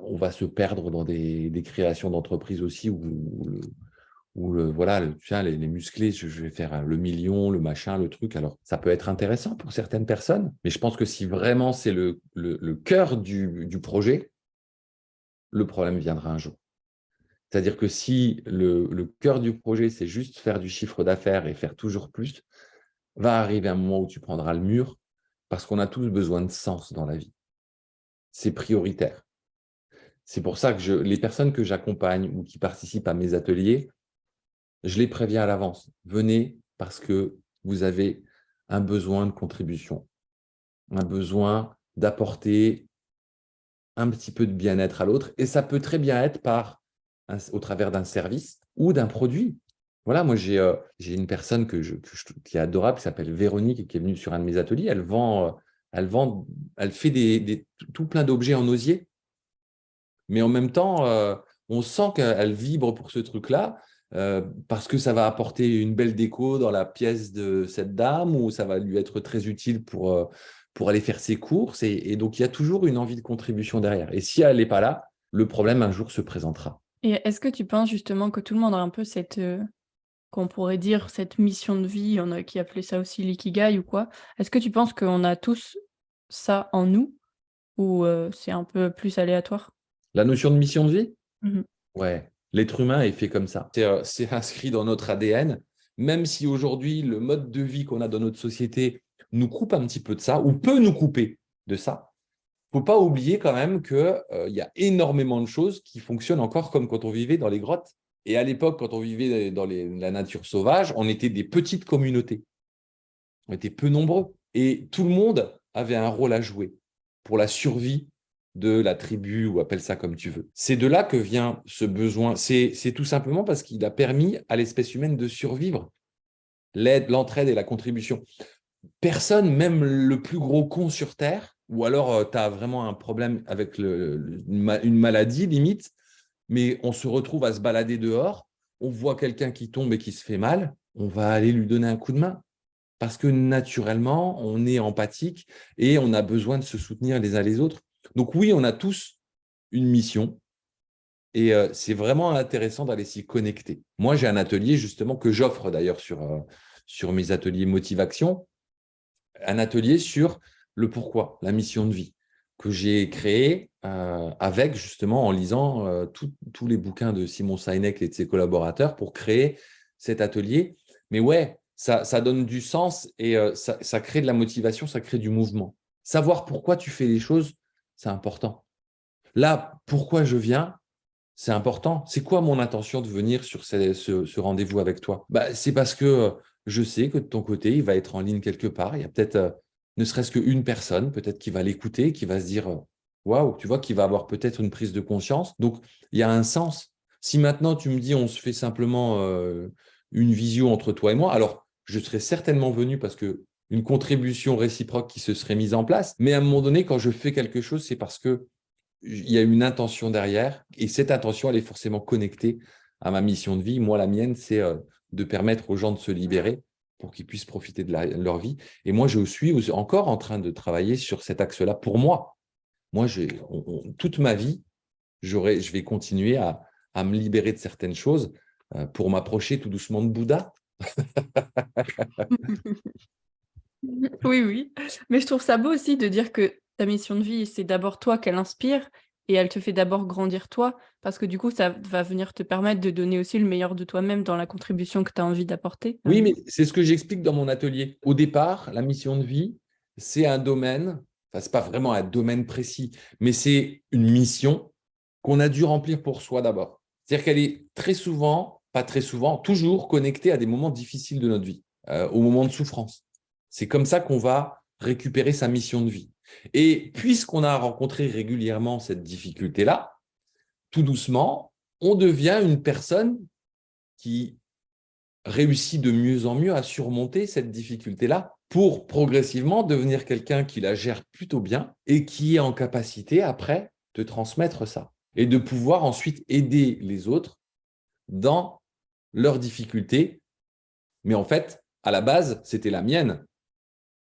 on va se perdre dans des créations d'entreprises aussi voilà, tu vois, les musclés, je vais faire le million, le machin, le truc. Alors, ça peut être intéressant pour certaines personnes, mais je pense que si vraiment c'est le cœur du projet, le problème viendra un jour. C'est-à-dire que si le cœur du projet, c'est juste faire du chiffre d'affaires et faire toujours plus, va arriver un moment où tu prendras le mur parce qu'on a tous besoin de sens dans la vie. C'est prioritaire. C'est pour ça que les personnes que j'accompagne ou qui participent à mes ateliers, je les préviens à l'avance. Venez parce que vous avez un besoin de contribution, un besoin d'apporter un petit peu de bien-être à l'autre. Et ça peut très bien être au travers d'un service ou d'un produit. Voilà, moi, j'ai une personne qui est adorable, qui s'appelle Véronique, et qui est venue sur un de mes ateliers. Elle fait tout plein d'objets en osier. Mais en même temps, on sent qu'elle vibre pour ce truc-là, parce que ça va apporter une belle déco dans la pièce de cette dame, ou ça va lui être très utile pour aller faire ses courses. Et donc, il y a toujours une envie de contribution derrière. Et si elle n'est pas là, le problème un jour se présentera. Et est-ce que tu penses justement que tout le monde a un peu qu'on pourrait dire cette mission de vie, il y en a qui appelaient ça aussi l'ikigai ou quoi. Est-ce que tu penses qu'on a tous ça en nous ou c'est un peu plus aléatoire? La notion de mission de vie? Mmh. Ouais, l'être humain est fait comme ça. C'est inscrit dans notre ADN, même si aujourd'hui, le mode de vie qu'on a dans notre société nous coupe un petit peu de ça, ou peut nous couper de ça. Il ne faut pas oublier quand même qu'il y a énormément de choses qui fonctionnent encore comme quand on vivait dans les grottes. Et à l'époque, quand on vivait dans la nature sauvage, on était des petites communautés. On était peu nombreux. Et tout le monde avait un rôle à jouer pour la survie de la tribu, ou appelle ça comme tu veux. C'est de là que vient ce besoin. C'est tout simplement parce qu'il a permis à l'espèce humaine de survivre. L'aide, l'entraide et la contribution. Personne, même le plus gros con sur Terre, ou alors tu as vraiment un problème avec une maladie limite, mais on se retrouve à se balader dehors, on voit quelqu'un qui tombe et qui se fait mal, on va aller lui donner un coup de main. Parce que naturellement, on est empathique et on a besoin de se soutenir les uns les autres. Donc oui, on a tous une mission et c'est vraiment intéressant d'aller s'y connecter. Moi, j'ai un atelier justement que j'offre d'ailleurs sur mes ateliers Motivation, un atelier sur le pourquoi, la mission de vie, que j'ai créé avec justement en lisant tous les bouquins de Simon Sinek et de ses collaborateurs pour créer cet atelier. Mais ouais, ça donne du sens et ça crée de la motivation, ça crée du mouvement. Savoir pourquoi tu fais les choses, c'est important. Là, pourquoi je viens, c'est important. C'est quoi mon intention de venir sur ce rendez-vous avec toi? C'est parce que je sais que de ton côté, il va être en ligne quelque part. Il y a peut-être ne serait-ce qu'une personne, peut-être qui va l'écouter, qui va se dire waouh, tu vois, qui va avoir peut-être une prise de conscience. Donc, il y a un sens. Si maintenant tu me dis on se fait simplement une visio entre toi et moi, alors je serais certainement venu parce que une contribution réciproque qui se serait mise en place. Mais à un moment donné, quand je fais quelque chose, c'est parce que il y a une intention derrière et cette intention, elle est forcément connectée à ma mission de vie. Moi, la mienne, c'est de permettre aux gens de se libérer pour qu'ils puissent profiter de leur vie. Et moi, je suis encore en train de travailler sur cet axe-là pour moi. Moi, toute ma vie, je vais continuer à me libérer de certaines choses pour m'approcher tout doucement de Bouddha. Oui, oui. Mais je trouve ça beau aussi de dire que ta mission de vie, c'est d'abord toi qu'elle inspire et elle te fait d'abord grandir toi, parce que du coup, ça va venir te permettre de donner aussi le meilleur de toi-même dans la contribution que tu as envie d'apporter. Oui, mais c'est ce que j'explique dans mon atelier. Au départ, la mission de vie, c'est un domaine, enfin, ce n'est pas vraiment un domaine précis, mais c'est une mission qu'on a dû remplir pour soi d'abord. C'est-à-dire qu'elle est très souvent, pas très souvent, toujours connectée à des moments difficiles de notre vie, aux moments de souffrance. C'est comme ça qu'on va récupérer sa mission de vie. Et puisqu'on a rencontré régulièrement cette difficulté-là, tout doucement, on devient une personne qui réussit de mieux en mieux à surmonter cette difficulté-là pour progressivement devenir quelqu'un qui la gère plutôt bien et qui est en capacité après de transmettre ça et de pouvoir ensuite aider les autres dans leurs difficultés. Mais en fait, à la base, c'était la mienne.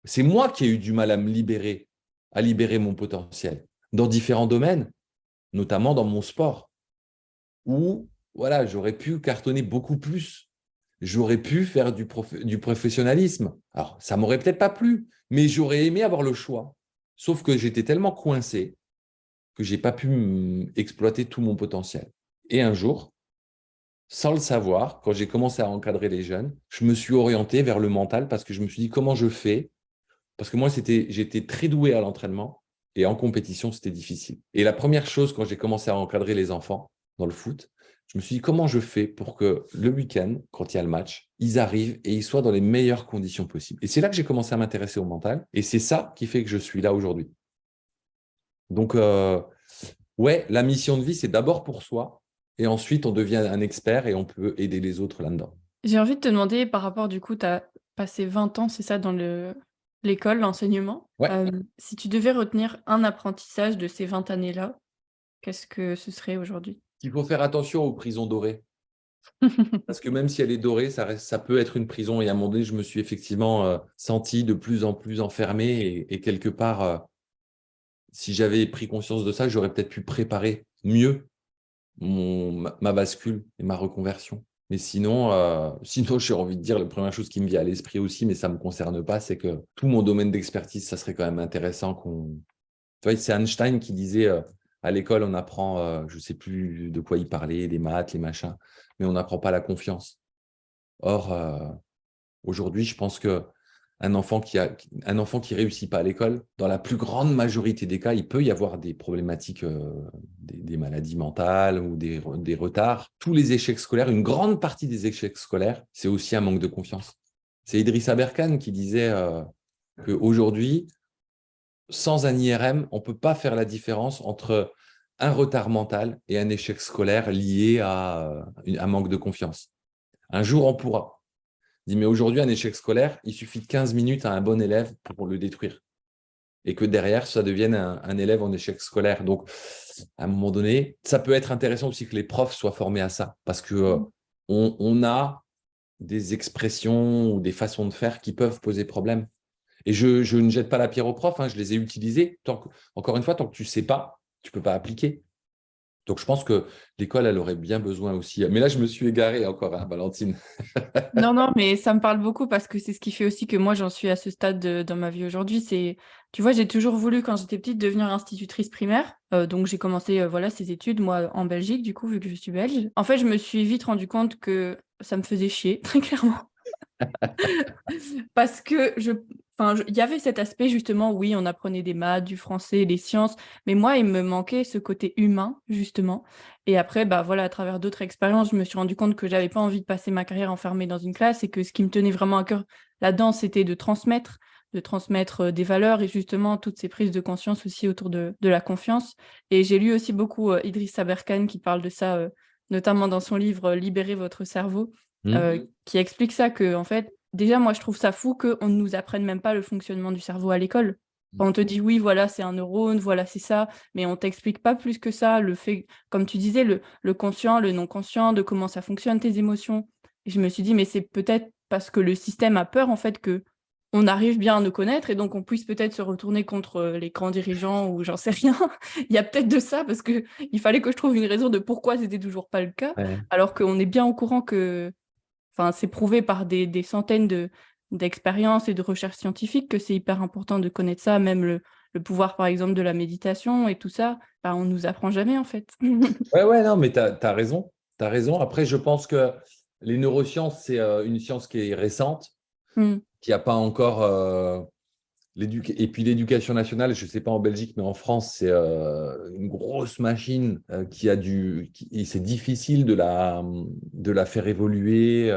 C'est moi qui ai eu du mal à me libérer, à libérer mon potentiel dans différents domaines, notamment dans mon sport, où voilà, j'aurais pu cartonner beaucoup plus. J'aurais pu faire du professionnalisme. Alors, ça m'aurait peut-être pas plu, mais j'aurais aimé avoir le choix. Sauf que j'étais tellement coincé que j'ai pas pu exploiter tout mon potentiel. Et un jour, sans le savoir, quand j'ai commencé à encadrer les jeunes, je me suis orienté vers le mental parce que je me suis dit comment je fais. Parce que moi, j'étais très doué à l'entraînement et en compétition, c'était difficile. Et la première chose, quand j'ai commencé à encadrer les enfants dans le foot, je me suis dit comment je fais pour que le week-end, quand il y a le match, ils arrivent et ils soient dans les meilleures conditions possibles. Et c'est là que j'ai commencé à m'intéresser au mental. Et c'est ça qui fait que je suis là aujourd'hui. Donc, ouais, la mission de vie, c'est d'abord pour soi. Et ensuite, on devient un expert et on peut aider les autres là-dedans. J'ai envie de te demander par rapport, du coup, tu as passé 20 ans, c'est ça, dans l'école, l'enseignement. Ouais. Si tu devais retenir un apprentissage de ces 20 années-là, qu'est-ce que ce serait aujourd'hui? Il faut faire attention aux prisons dorées. Parce que même si elle est dorée, ça peut être une prison. Et à un moment donné, je me suis effectivement senti de plus en plus enfermé. Et quelque part, si j'avais pris conscience de ça, j'aurais peut-être pu préparer mieux ma bascule et ma reconversion. Mais sinon, j'ai envie de dire, la première chose qui me vient à l'esprit aussi, mais ça ne me concerne pas, c'est que tout mon domaine d'expertise, ça serait quand même intéressant qu'on… Tu vois, c'est Einstein qui disait à l'école, on apprend, je ne sais plus de quoi il parlait, les maths, les machins, mais on n'apprend pas la confiance. Or, aujourd'hui, je pense qu'un enfant qui réussit pas à l'école, dans la plus grande majorité des cas, il peut y avoir des problématiques, des maladies mentales ou des retards. Tous les échecs scolaires, une grande partie des échecs scolaires, c'est aussi un manque de confiance. C'est Idrissa Berkane qui disait qu'aujourd'hui, sans un IRM, on ne peut pas faire la différence entre un retard mental et un échec scolaire lié à un manque de confiance. Un jour, on pourra. Il dit, mais aujourd'hui, un échec scolaire, il suffit de 15 minutes à un bon élève pour le détruire. Et que derrière, ça devienne un élève en échec scolaire. Donc, à un moment donné, ça peut être intéressant aussi que les profs soient formés à ça. Parce qu'on a des expressions ou des façons de faire qui peuvent poser problème. Et je ne jette pas la pierre aux profs, hein, je les ai utilisés. Encore une fois, tant que tu ne sais pas, tu ne peux pas appliquer. Donc, je pense que l'école, elle aurait bien besoin aussi. Mais là, je me suis égaré encore, hein, Valentine. Non, non, mais ça me parle beaucoup parce que c'est ce qui fait aussi que moi, j'en suis à ce stade dans ma vie aujourd'hui. Tu vois, j'ai toujours voulu, quand j'étais petite, devenir institutrice primaire. Donc, j'ai commencé ces études, moi, en Belgique, du coup, vu que je suis belge. En fait, je me suis vite rendu compte que ça me faisait chier, très clairement. Parce que il y avait cet aspect justement, oui, on apprenait des maths, du français, des sciences, mais moi, il me manquait ce côté humain, justement. Et après, à travers d'autres expériences, je me suis rendu compte que j'avais pas envie de passer ma carrière enfermée dans une classe et que ce qui me tenait vraiment à cœur là-dedans, c'était de transmettre des valeurs et justement toutes ces prises de conscience aussi autour de la confiance. Et j'ai lu aussi beaucoup Idrissa Berkane qui parle de ça, notamment dans son livre Libérez votre cerveau, qui explique ça, que en fait, déjà, moi, je trouve ça fou qu'on ne nous apprenne même pas le fonctionnement du cerveau à l'école. On te dit, oui, voilà, c'est un neurone, voilà, c'est ça, mais on t'explique pas plus que ça, le fait, comme tu disais, le conscient, le non-conscient, de comment ça fonctionne, tes émotions. Et je me suis dit, mais c'est peut-être parce que le système a peur, en fait, que on arrive bien à nous connaître et donc on puisse peut-être se retourner contre les grands dirigeants ou j'en sais rien. Il y a peut-être de ça parce que il fallait que je trouve une raison de pourquoi c'était toujours pas le cas, Ouais. alors qu'on est bien au courant que c'est prouvé par des centaines d'expériences et de recherches scientifiques que c'est hyper important de connaître ça, même le pouvoir, par exemple, de la méditation et tout ça, on nous apprend jamais, en fait. Ouais, non, mais tu as raison. Tu raison. Après, je pense que les neurosciences, c'est une science qui est récente, Mm. qui n'a pas encore et puis l'éducation nationale, je ne sais pas en Belgique, mais en France, c'est une grosse machine et c'est difficile de la faire évoluer.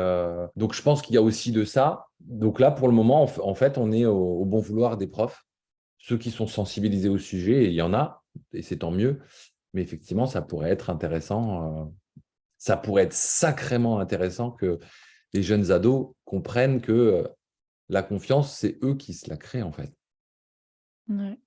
Donc, je pense qu'il y a aussi de ça. Donc là, pour le moment, en fait, on est au bon vouloir des profs, ceux qui sont sensibilisés au sujet, et il y en a, et c'est tant mieux. Mais effectivement, ça pourrait être intéressant. Ça pourrait être sacrément intéressant que les jeunes ados comprennent que la confiance, c'est eux qui se la créent, en fait. Ouais.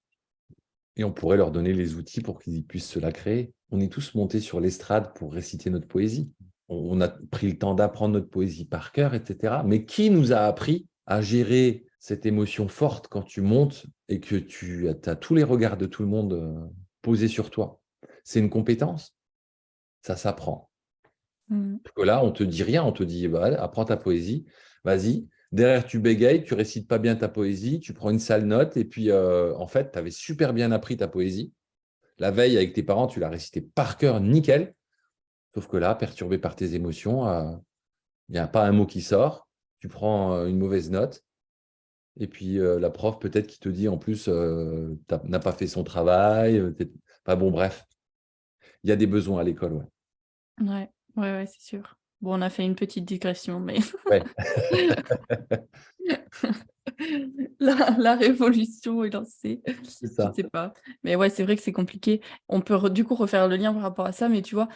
Et on pourrait leur donner les outils pour qu'ils puissent se la créer. On est tous montés sur l'estrade pour réciter notre poésie. On a pris le temps d'apprendre notre poésie par cœur, etc. Mais qui nous a appris à gérer cette émotion forte quand tu montes et que tu as tous les regards de tout le monde posés sur toi? C'est une compétence. Ça s'apprend. Mm. Parce que là, on ne te dit rien. On te dit, bah, apprends ta poésie. Vas-y. Derrière, tu bégayes, tu récites pas bien ta poésie, tu prends une sale note et puis en fait, tu avais super bien appris ta poésie. La veille, avec tes parents, tu l'as récité par cœur, nickel. Sauf que là, perturbé par tes émotions, il n'y a pas un mot qui sort. Tu prends une mauvaise note. Et puis la prof, peut-être, qui te dit en plus, n'a pas fait son travail. Enfin bon, bref, il y a des besoins à l'école. Ouais. Ouais, ouais, ouais, c'est sûr. Bon, on a fait une petite digression, mais Ouais, la révolution est lancée. c'est Je ne ça. sais pas. Mais ouais, c'est vrai que c'est compliqué. On peut du coup refaire le lien par rapport à ça, mais tu vois,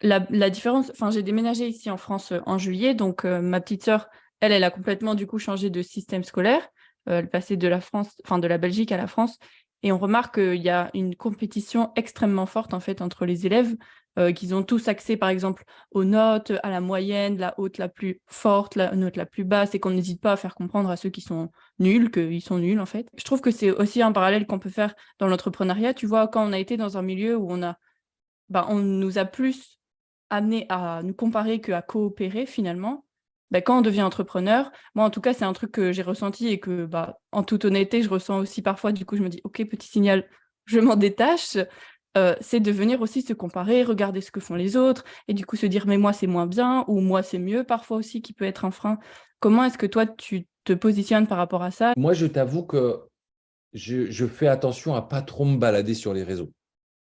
la différence, j'ai déménagé ici en France en juillet, donc ma petite sœur, elle a complètement du coup changé de système scolaire. Elle passait de la France, de la Belgique à la France, et on remarque qu'il y a une compétition extrêmement forte en fait entre les élèves, qu'ils ont tous accès par exemple aux notes, à la moyenne, la haute la plus forte, la note la plus basse, et qu'on n'hésite pas à faire comprendre à ceux qui sont nuls qu'ils sont nuls en fait. Je trouve que c'est aussi un parallèle qu'on peut faire dans l'entrepreneuriat. Tu vois, quand on a été dans un milieu où on nous a plus amené à nous comparer qu'à coopérer finalement, quand on devient entrepreneur, moi en tout cas c'est un truc que j'ai ressenti et que en toute honnêteté je ressens aussi parfois, du coup je me dis ok, petit signal, je m'en détache. C'est de venir aussi se comparer, regarder ce que font les autres et du coup se dire mais moi c'est moins bien ou moi c'est mieux parfois aussi, qui peut être un frein. Comment est-ce que toi tu te positionnes par rapport à ça? Moi, je t'avoue que je fais attention à pas trop me balader sur les réseaux.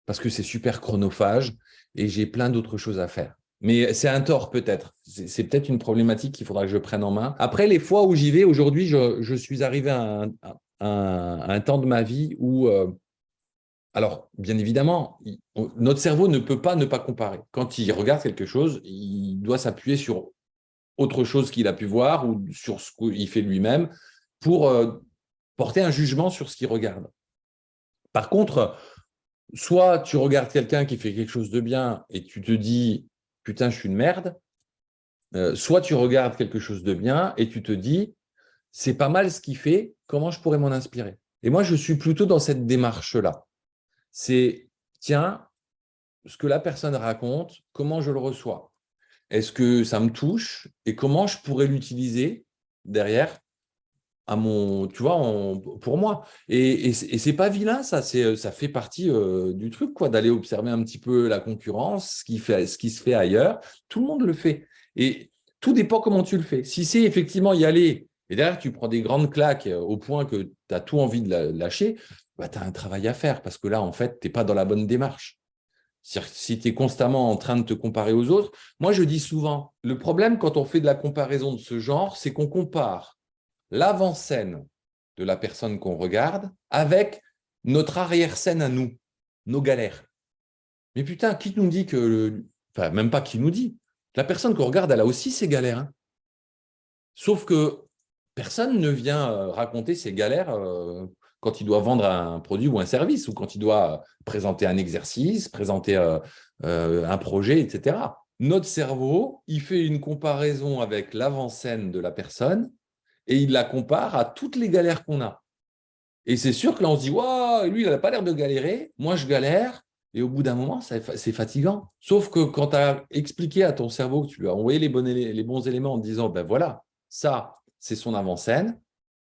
parce que c'est super chronophage et j'ai plein d'autres choses à faire. Mais c'est un tort peut-être. C'est peut-être une problématique qu'il faudra que je prenne en main. Après, les fois où j'y vais, aujourd'hui, je suis arrivé à un temps de ma vie où, alors, bien évidemment, notre cerveau ne peut pas ne pas comparer. Quand il regarde quelque chose, il doit s'appuyer sur autre chose qu'il a pu voir ou sur ce qu'il fait lui-même pour porter un jugement sur ce qu'il regarde. Par contre, soit tu regardes quelqu'un qui fait quelque chose de bien et tu te dis « putain, je suis une merde », soit tu regardes quelque chose de bien et tu te dis « c'est pas mal ce qu'il fait, comment je pourrais m'en inspirer ?» Et moi, je suis plutôt dans cette démarche-là. C'est « tiens, ce que la personne raconte, comment je le reçois? Est-ce que ça me touche et comment je pourrais l'utiliser derrière à mon, tu vois, pour moi. Et c'est pas vilain, ça fait partie du truc, quoi, d'aller observer un petit peu la concurrence, ce qui se fait ailleurs. Tout le monde le fait. Et tout dépend comment tu le fais. Si c'est effectivement y aller, et derrière tu prends des grandes claques au point que tu as tout envie de lâcher, bah, tu as un travail à faire parce que là, en fait, tu n'es pas dans la bonne démarche. C'est-à-dire que si tu es constamment en train de te comparer aux autres, moi je dis souvent, le problème quand on fait de la comparaison de ce genre, c'est qu'on compare l'avant-scène de la personne qu'on regarde avec notre arrière-scène à nous, nos galères. Mais putain, qui nous dit que… Enfin, même pas qui nous dit. La personne qu'on regarde, elle a aussi ses galères. Hein. Sauf que personne ne vient raconter ses galères quand il doit vendre un produit ou un service, ou quand il doit présenter un exercice, présenter un projet, etc. Notre cerveau, il fait une comparaison avec l'avant-scène de la personne et il la compare à toutes les galères qu'on a. Et c'est sûr que là, on se dit, waouh, lui, il n'a pas l'air de galérer, moi, je galère. Et au bout d'un moment, c'est fatigant. Sauf que quand tu as expliqué à ton cerveau que tu lui as envoyé les bons éléments en te disant, ben voilà, ça, c'est son avant-scène.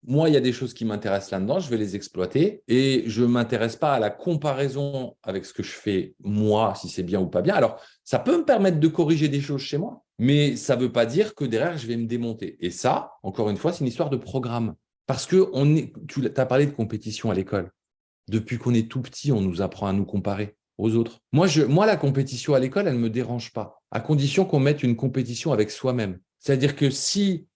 Moi, il y a des choses qui m'intéressent là-dedans, je vais les exploiter et je ne m'intéresse pas à la comparaison avec ce que je fais moi, si c'est bien ou pas bien. Alors, ça peut me permettre de corriger des choses chez moi, mais ça ne veut pas dire que derrière, je vais me démonter. Et ça, encore une fois, c'est une histoire de programme. Parce que tu as parlé de compétition à l'école. Depuis qu'on est tout petit, on nous apprend à nous comparer aux autres. Moi, la compétition à l'école, elle ne me dérange pas, à condition qu'on mette une compétition avec soi-même. C'est-à-dire que si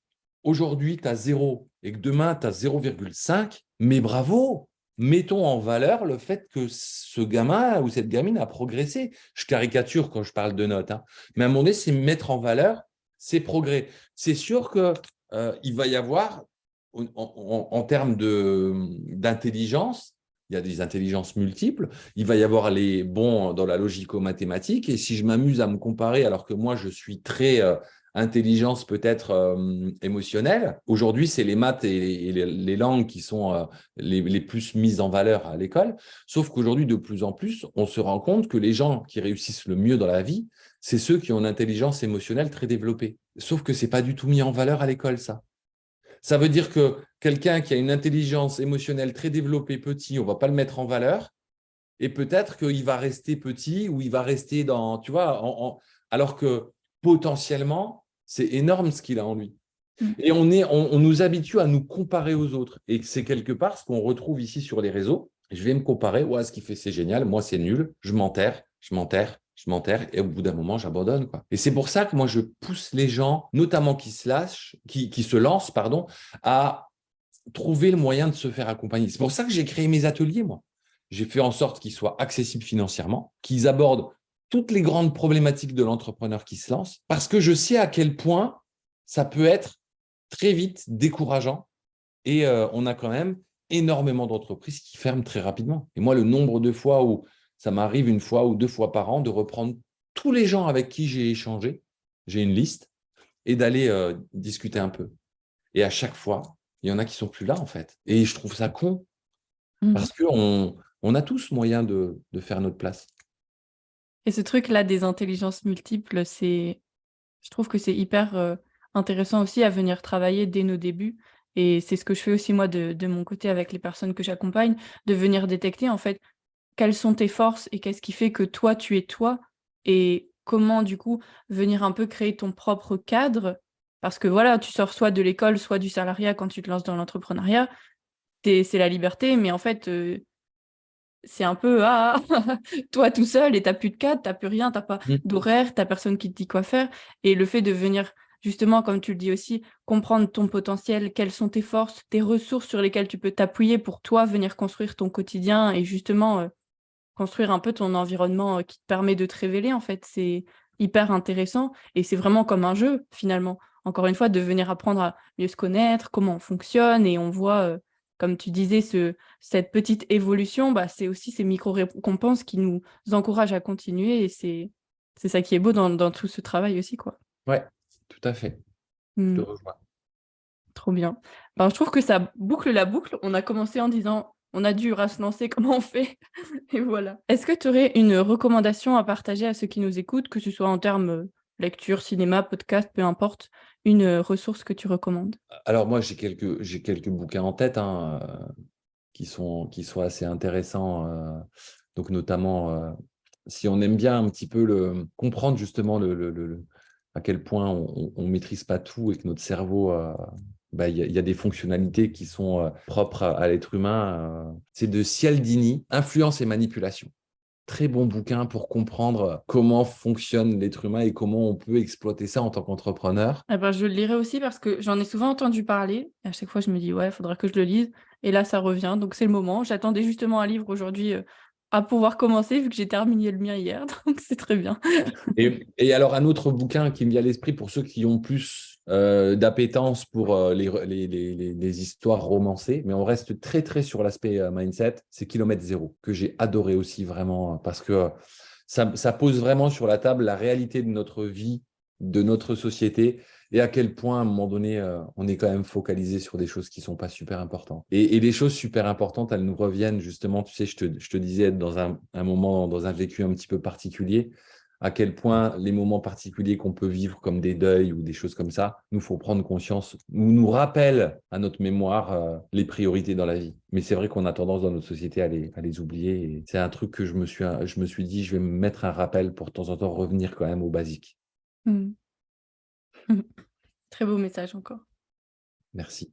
aujourd'hui, tu as 0 et que demain, tu as 0,5, mais bravo, mettons en valeur le fait que ce gamin ou cette gamine a progressé. Je caricature quand je parle de notes, hein. Mais à un moment donné, c'est mettre en valeur ses progrès. C'est sûr qu'il va y avoir, en termes d'intelligence, il y a des intelligences multiples. Il va y avoir les bons dans la logico-mathématique. Et si je m'amuse à me comparer, alors que moi, je suis très intelligence peut-être émotionnelle, aujourd'hui, c'est les maths et les langues qui sont les plus mises en valeur à l'école. Sauf qu'aujourd'hui, de plus en plus, on se rend compte que les gens qui réussissent le mieux dans la vie, c'est ceux qui ont une intelligence émotionnelle très développée. Sauf que ce n'est pas du tout mis en valeur à l'école, ça. Ça veut dire que quelqu'un qui a une intelligence émotionnelle très développée petit, on ne va pas le mettre en valeur. Et peut-être qu'il va rester petit ou il va rester dans, tu vois, alors que potentiellement, c'est énorme ce qu'il a en lui. Et on nous habitue à nous comparer aux autres. Et c'est quelque part ce qu'on retrouve ici sur les réseaux. Je vais me comparer, ouais, ce qu'il fait, c'est génial. Moi, c'est nul. Je m'enterre. Et au bout d'un moment, j'abandonne, quoi. Et c'est pour ça que moi, je pousse les gens, notamment qui se lancent, pardon, à trouver le moyen de se faire accompagner. C'est pour ça que j'ai créé mes ateliers, moi. J'ai fait en sorte qu'ils soient accessibles financièrement, qu'ils abordent toutes les grandes problématiques de l'entrepreneur qui se lance, parce que je sais à quel point ça peut être très vite décourageant et on a quand même énormément d'entreprises qui ferment très rapidement. Et moi, le nombre de fois où ça m'arrive 1 ou 2 fois par an de reprendre tous les gens avec qui j'ai échangé, j'ai une liste, et d'aller discuter un peu. Et à chaque fois, il y en a qui sont plus là, en fait. Et je trouve ça con, parce qu'on a tous moyen de faire notre place. Et ce truc-là des intelligences multiples, je trouve que c'est hyper intéressant aussi à venir travailler dès nos débuts. Et c'est ce que je fais aussi moi de mon côté avec les personnes que j'accompagne, de venir détecter en fait quelles sont tes forces et qu'est-ce qui fait que toi tu es toi et comment du coup venir un peu créer ton propre cadre. Parce que voilà, tu sors soit de l'école, soit du salariat quand tu te lances dans l'entrepreneuriat, c'est la liberté, mais en fait, c'est un peu toi tout seul et t'as plus de cadre, t'as plus rien, t'as pas Mm. d'horaire, t'as personne qui te dit quoi faire. Et le fait de venir, justement, comme tu le dis aussi, comprendre ton potentiel, quelles sont tes forces, tes ressources sur lesquelles tu peux t'appuyer pour toi venir construire ton quotidien et justement construire un peu ton environnement qui te permet de te révéler, en fait, c'est hyper intéressant et c'est vraiment comme un jeu finalement. Encore une fois, de venir apprendre à mieux se connaître, comment on fonctionne et on voit, comme tu disais, cette petite évolution, bah, c'est aussi ces micro-récompenses qui nous encouragent à continuer et c'est ça qui est beau dans tout ce travail aussi, quoi. Ouais, tout à fait. Je te Mm. rejoins. Trop bien. Ben, je trouve que ça boucle la boucle. On a commencé en disant on a dû à se lancer, comment on fait? Et voilà. Est-ce que tu aurais une recommandation à partager à ceux qui nous écoutent, que ce soit en termes lecture, cinéma, podcast, peu importe, une ressource que tu recommandes? Alors moi, j'ai quelques bouquins en tête hein, qui sont assez intéressants. Donc notamment, si on aime bien un petit peu comprendre justement à quel point on maîtrise pas tout et que notre cerveau, bah, il y a des fonctionnalités qui sont propres à l'être humain. C'est de Cialdini, Influence et manipulation. Très bon bouquin pour comprendre comment fonctionne l'être humain et comment on peut exploiter ça en tant qu'entrepreneur. Eh ben, je le lirai aussi parce que j'en ai souvent entendu parler. Et à chaque fois, je me dis, ouais, il faudra que je le lise. Et là, ça revient. Donc, c'est le moment. J'attendais justement un livre aujourd'hui à pouvoir commencer, vu que j'ai terminé le mien hier. Donc, c'est très bien. Et alors, un autre bouquin qui me vient à l'esprit pour ceux qui ont plus d'appétence pour les histoires romancées, mais on reste très, très sur l'aspect mindset, c'est Kilomètre Zéro, que j'ai adoré aussi vraiment, parce que ça pose vraiment sur la table la réalité de notre vie, de notre société, et à quel point, à un moment donné, on est quand même focalisé sur des choses qui ne sont pas super importantes. Et les choses super importantes, elles nous reviennent justement, tu sais, je te disais, être dans un moment, dans un vécu un petit peu particulier, à quel point les moments particuliers qu'on peut vivre comme des deuils ou des choses comme ça, nous font prendre conscience, nous rappellent à notre mémoire les priorités dans la vie. Mais c'est vrai qu'on a tendance dans notre société à les oublier. Et c'est un truc que je me suis dit, je vais me mettre un rappel pour de temps en temps revenir quand même aux basiques. Mm. Très beau message encore. Merci.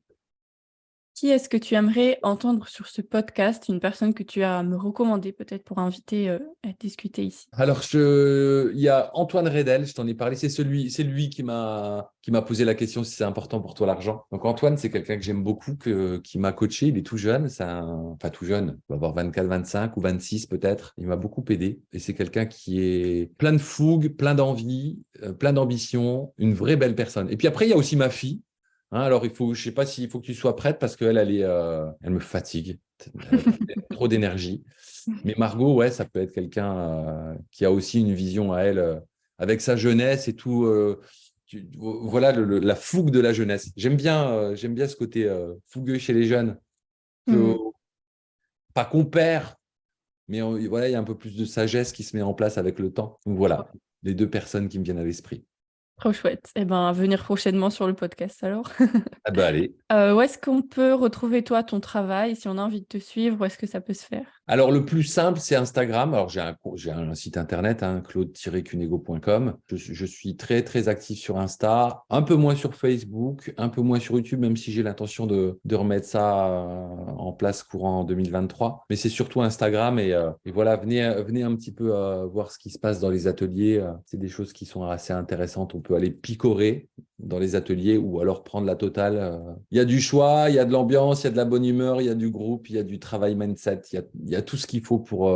Qui est-ce que tu aimerais entendre sur ce podcast? Une personne que tu as à me recommander peut-être pour inviter à discuter ici. Alors, il y a Antoine Redel, je t'en ai parlé, c'est lui qui m'a posé la question si c'est important pour toi l'argent. Donc Antoine, c'est quelqu'un que j'aime beaucoup, qui m'a coaché, il est tout jeune, enfin tout jeune, il va avoir 24, 25 ou 26 peut-être. Il m'a beaucoup aidé et c'est quelqu'un qui est plein de fougue, plein d'envie, plein d'ambition, une vraie belle personne. Et puis après, il y a aussi ma fille. Hein, alors, je sais pas s'il faut que tu sois prête parce qu'elle, elle me fatigue, trop d'énergie. Mais Margot, ouais, ça peut être quelqu'un qui a aussi une vision à elle, avec sa jeunesse et tout. Voilà la fougue de la jeunesse. J'aime bien ce côté fougueux chez les jeunes. Que, Mm. pas qu'on perd, mais voilà, il y a un peu plus de sagesse qui se met en place avec le temps. Donc voilà, les deux personnes qui me viennent à l'esprit. Trop chouette. Eh ben, à venir prochainement sur le podcast alors. Ah bah allez. Où est-ce qu'on peut retrouver toi ton travail? Si on a envie de te suivre, où est-ce que ça peut se faire? Alors, le plus simple, c'est Instagram. Alors, j'ai un site internet, hein, claude-cunego.com. Je suis très, très actif sur Insta, un peu moins sur Facebook, un peu moins sur YouTube, même si j'ai l'intention de remettre ça en place courant 2023. Mais c'est surtout Instagram. Et voilà, venez un petit peu voir ce qui se passe dans les ateliers. C'est des choses qui sont assez intéressantes. On peut aller picorer dans les ateliers ou alors prendre la totale. Il y a du choix, il y a de l'ambiance, il y a de la bonne humeur, il y a du groupe, il y a du travail mindset, il y a tout ce qu'il faut pour...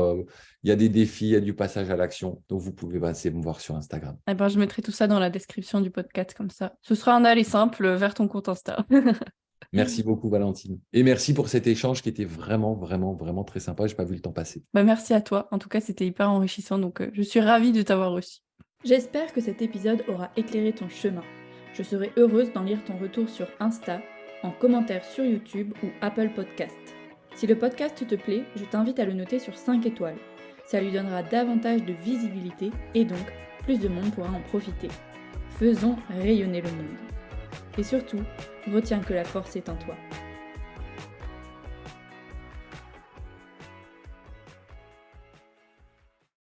il y a des défis, il y a du passage à l'action. Donc, vous pouvez passer me voir sur Instagram. Eh ben, je mettrai tout ça dans la description du podcast comme ça. Ce sera un aller simple vers ton compte Insta. Merci beaucoup, Valentine. Et merci pour cet échange qui était vraiment, vraiment, vraiment très sympa. Je n'ai pas vu le temps passer. Bah, merci à toi. En tout cas, c'était hyper enrichissant. Donc, je suis ravie de t'avoir reçu. J'espère que cet épisode aura éclairé ton chemin. Je serai heureuse d'en lire ton retour sur Insta, en commentaire sur YouTube ou Apple Podcast. Si le podcast te plaît, je t'invite à le noter sur 5 étoiles. Ça lui donnera davantage de visibilité et donc plus de monde pourra en profiter. Faisons rayonner le monde. Et surtout, retiens que la force est en toi.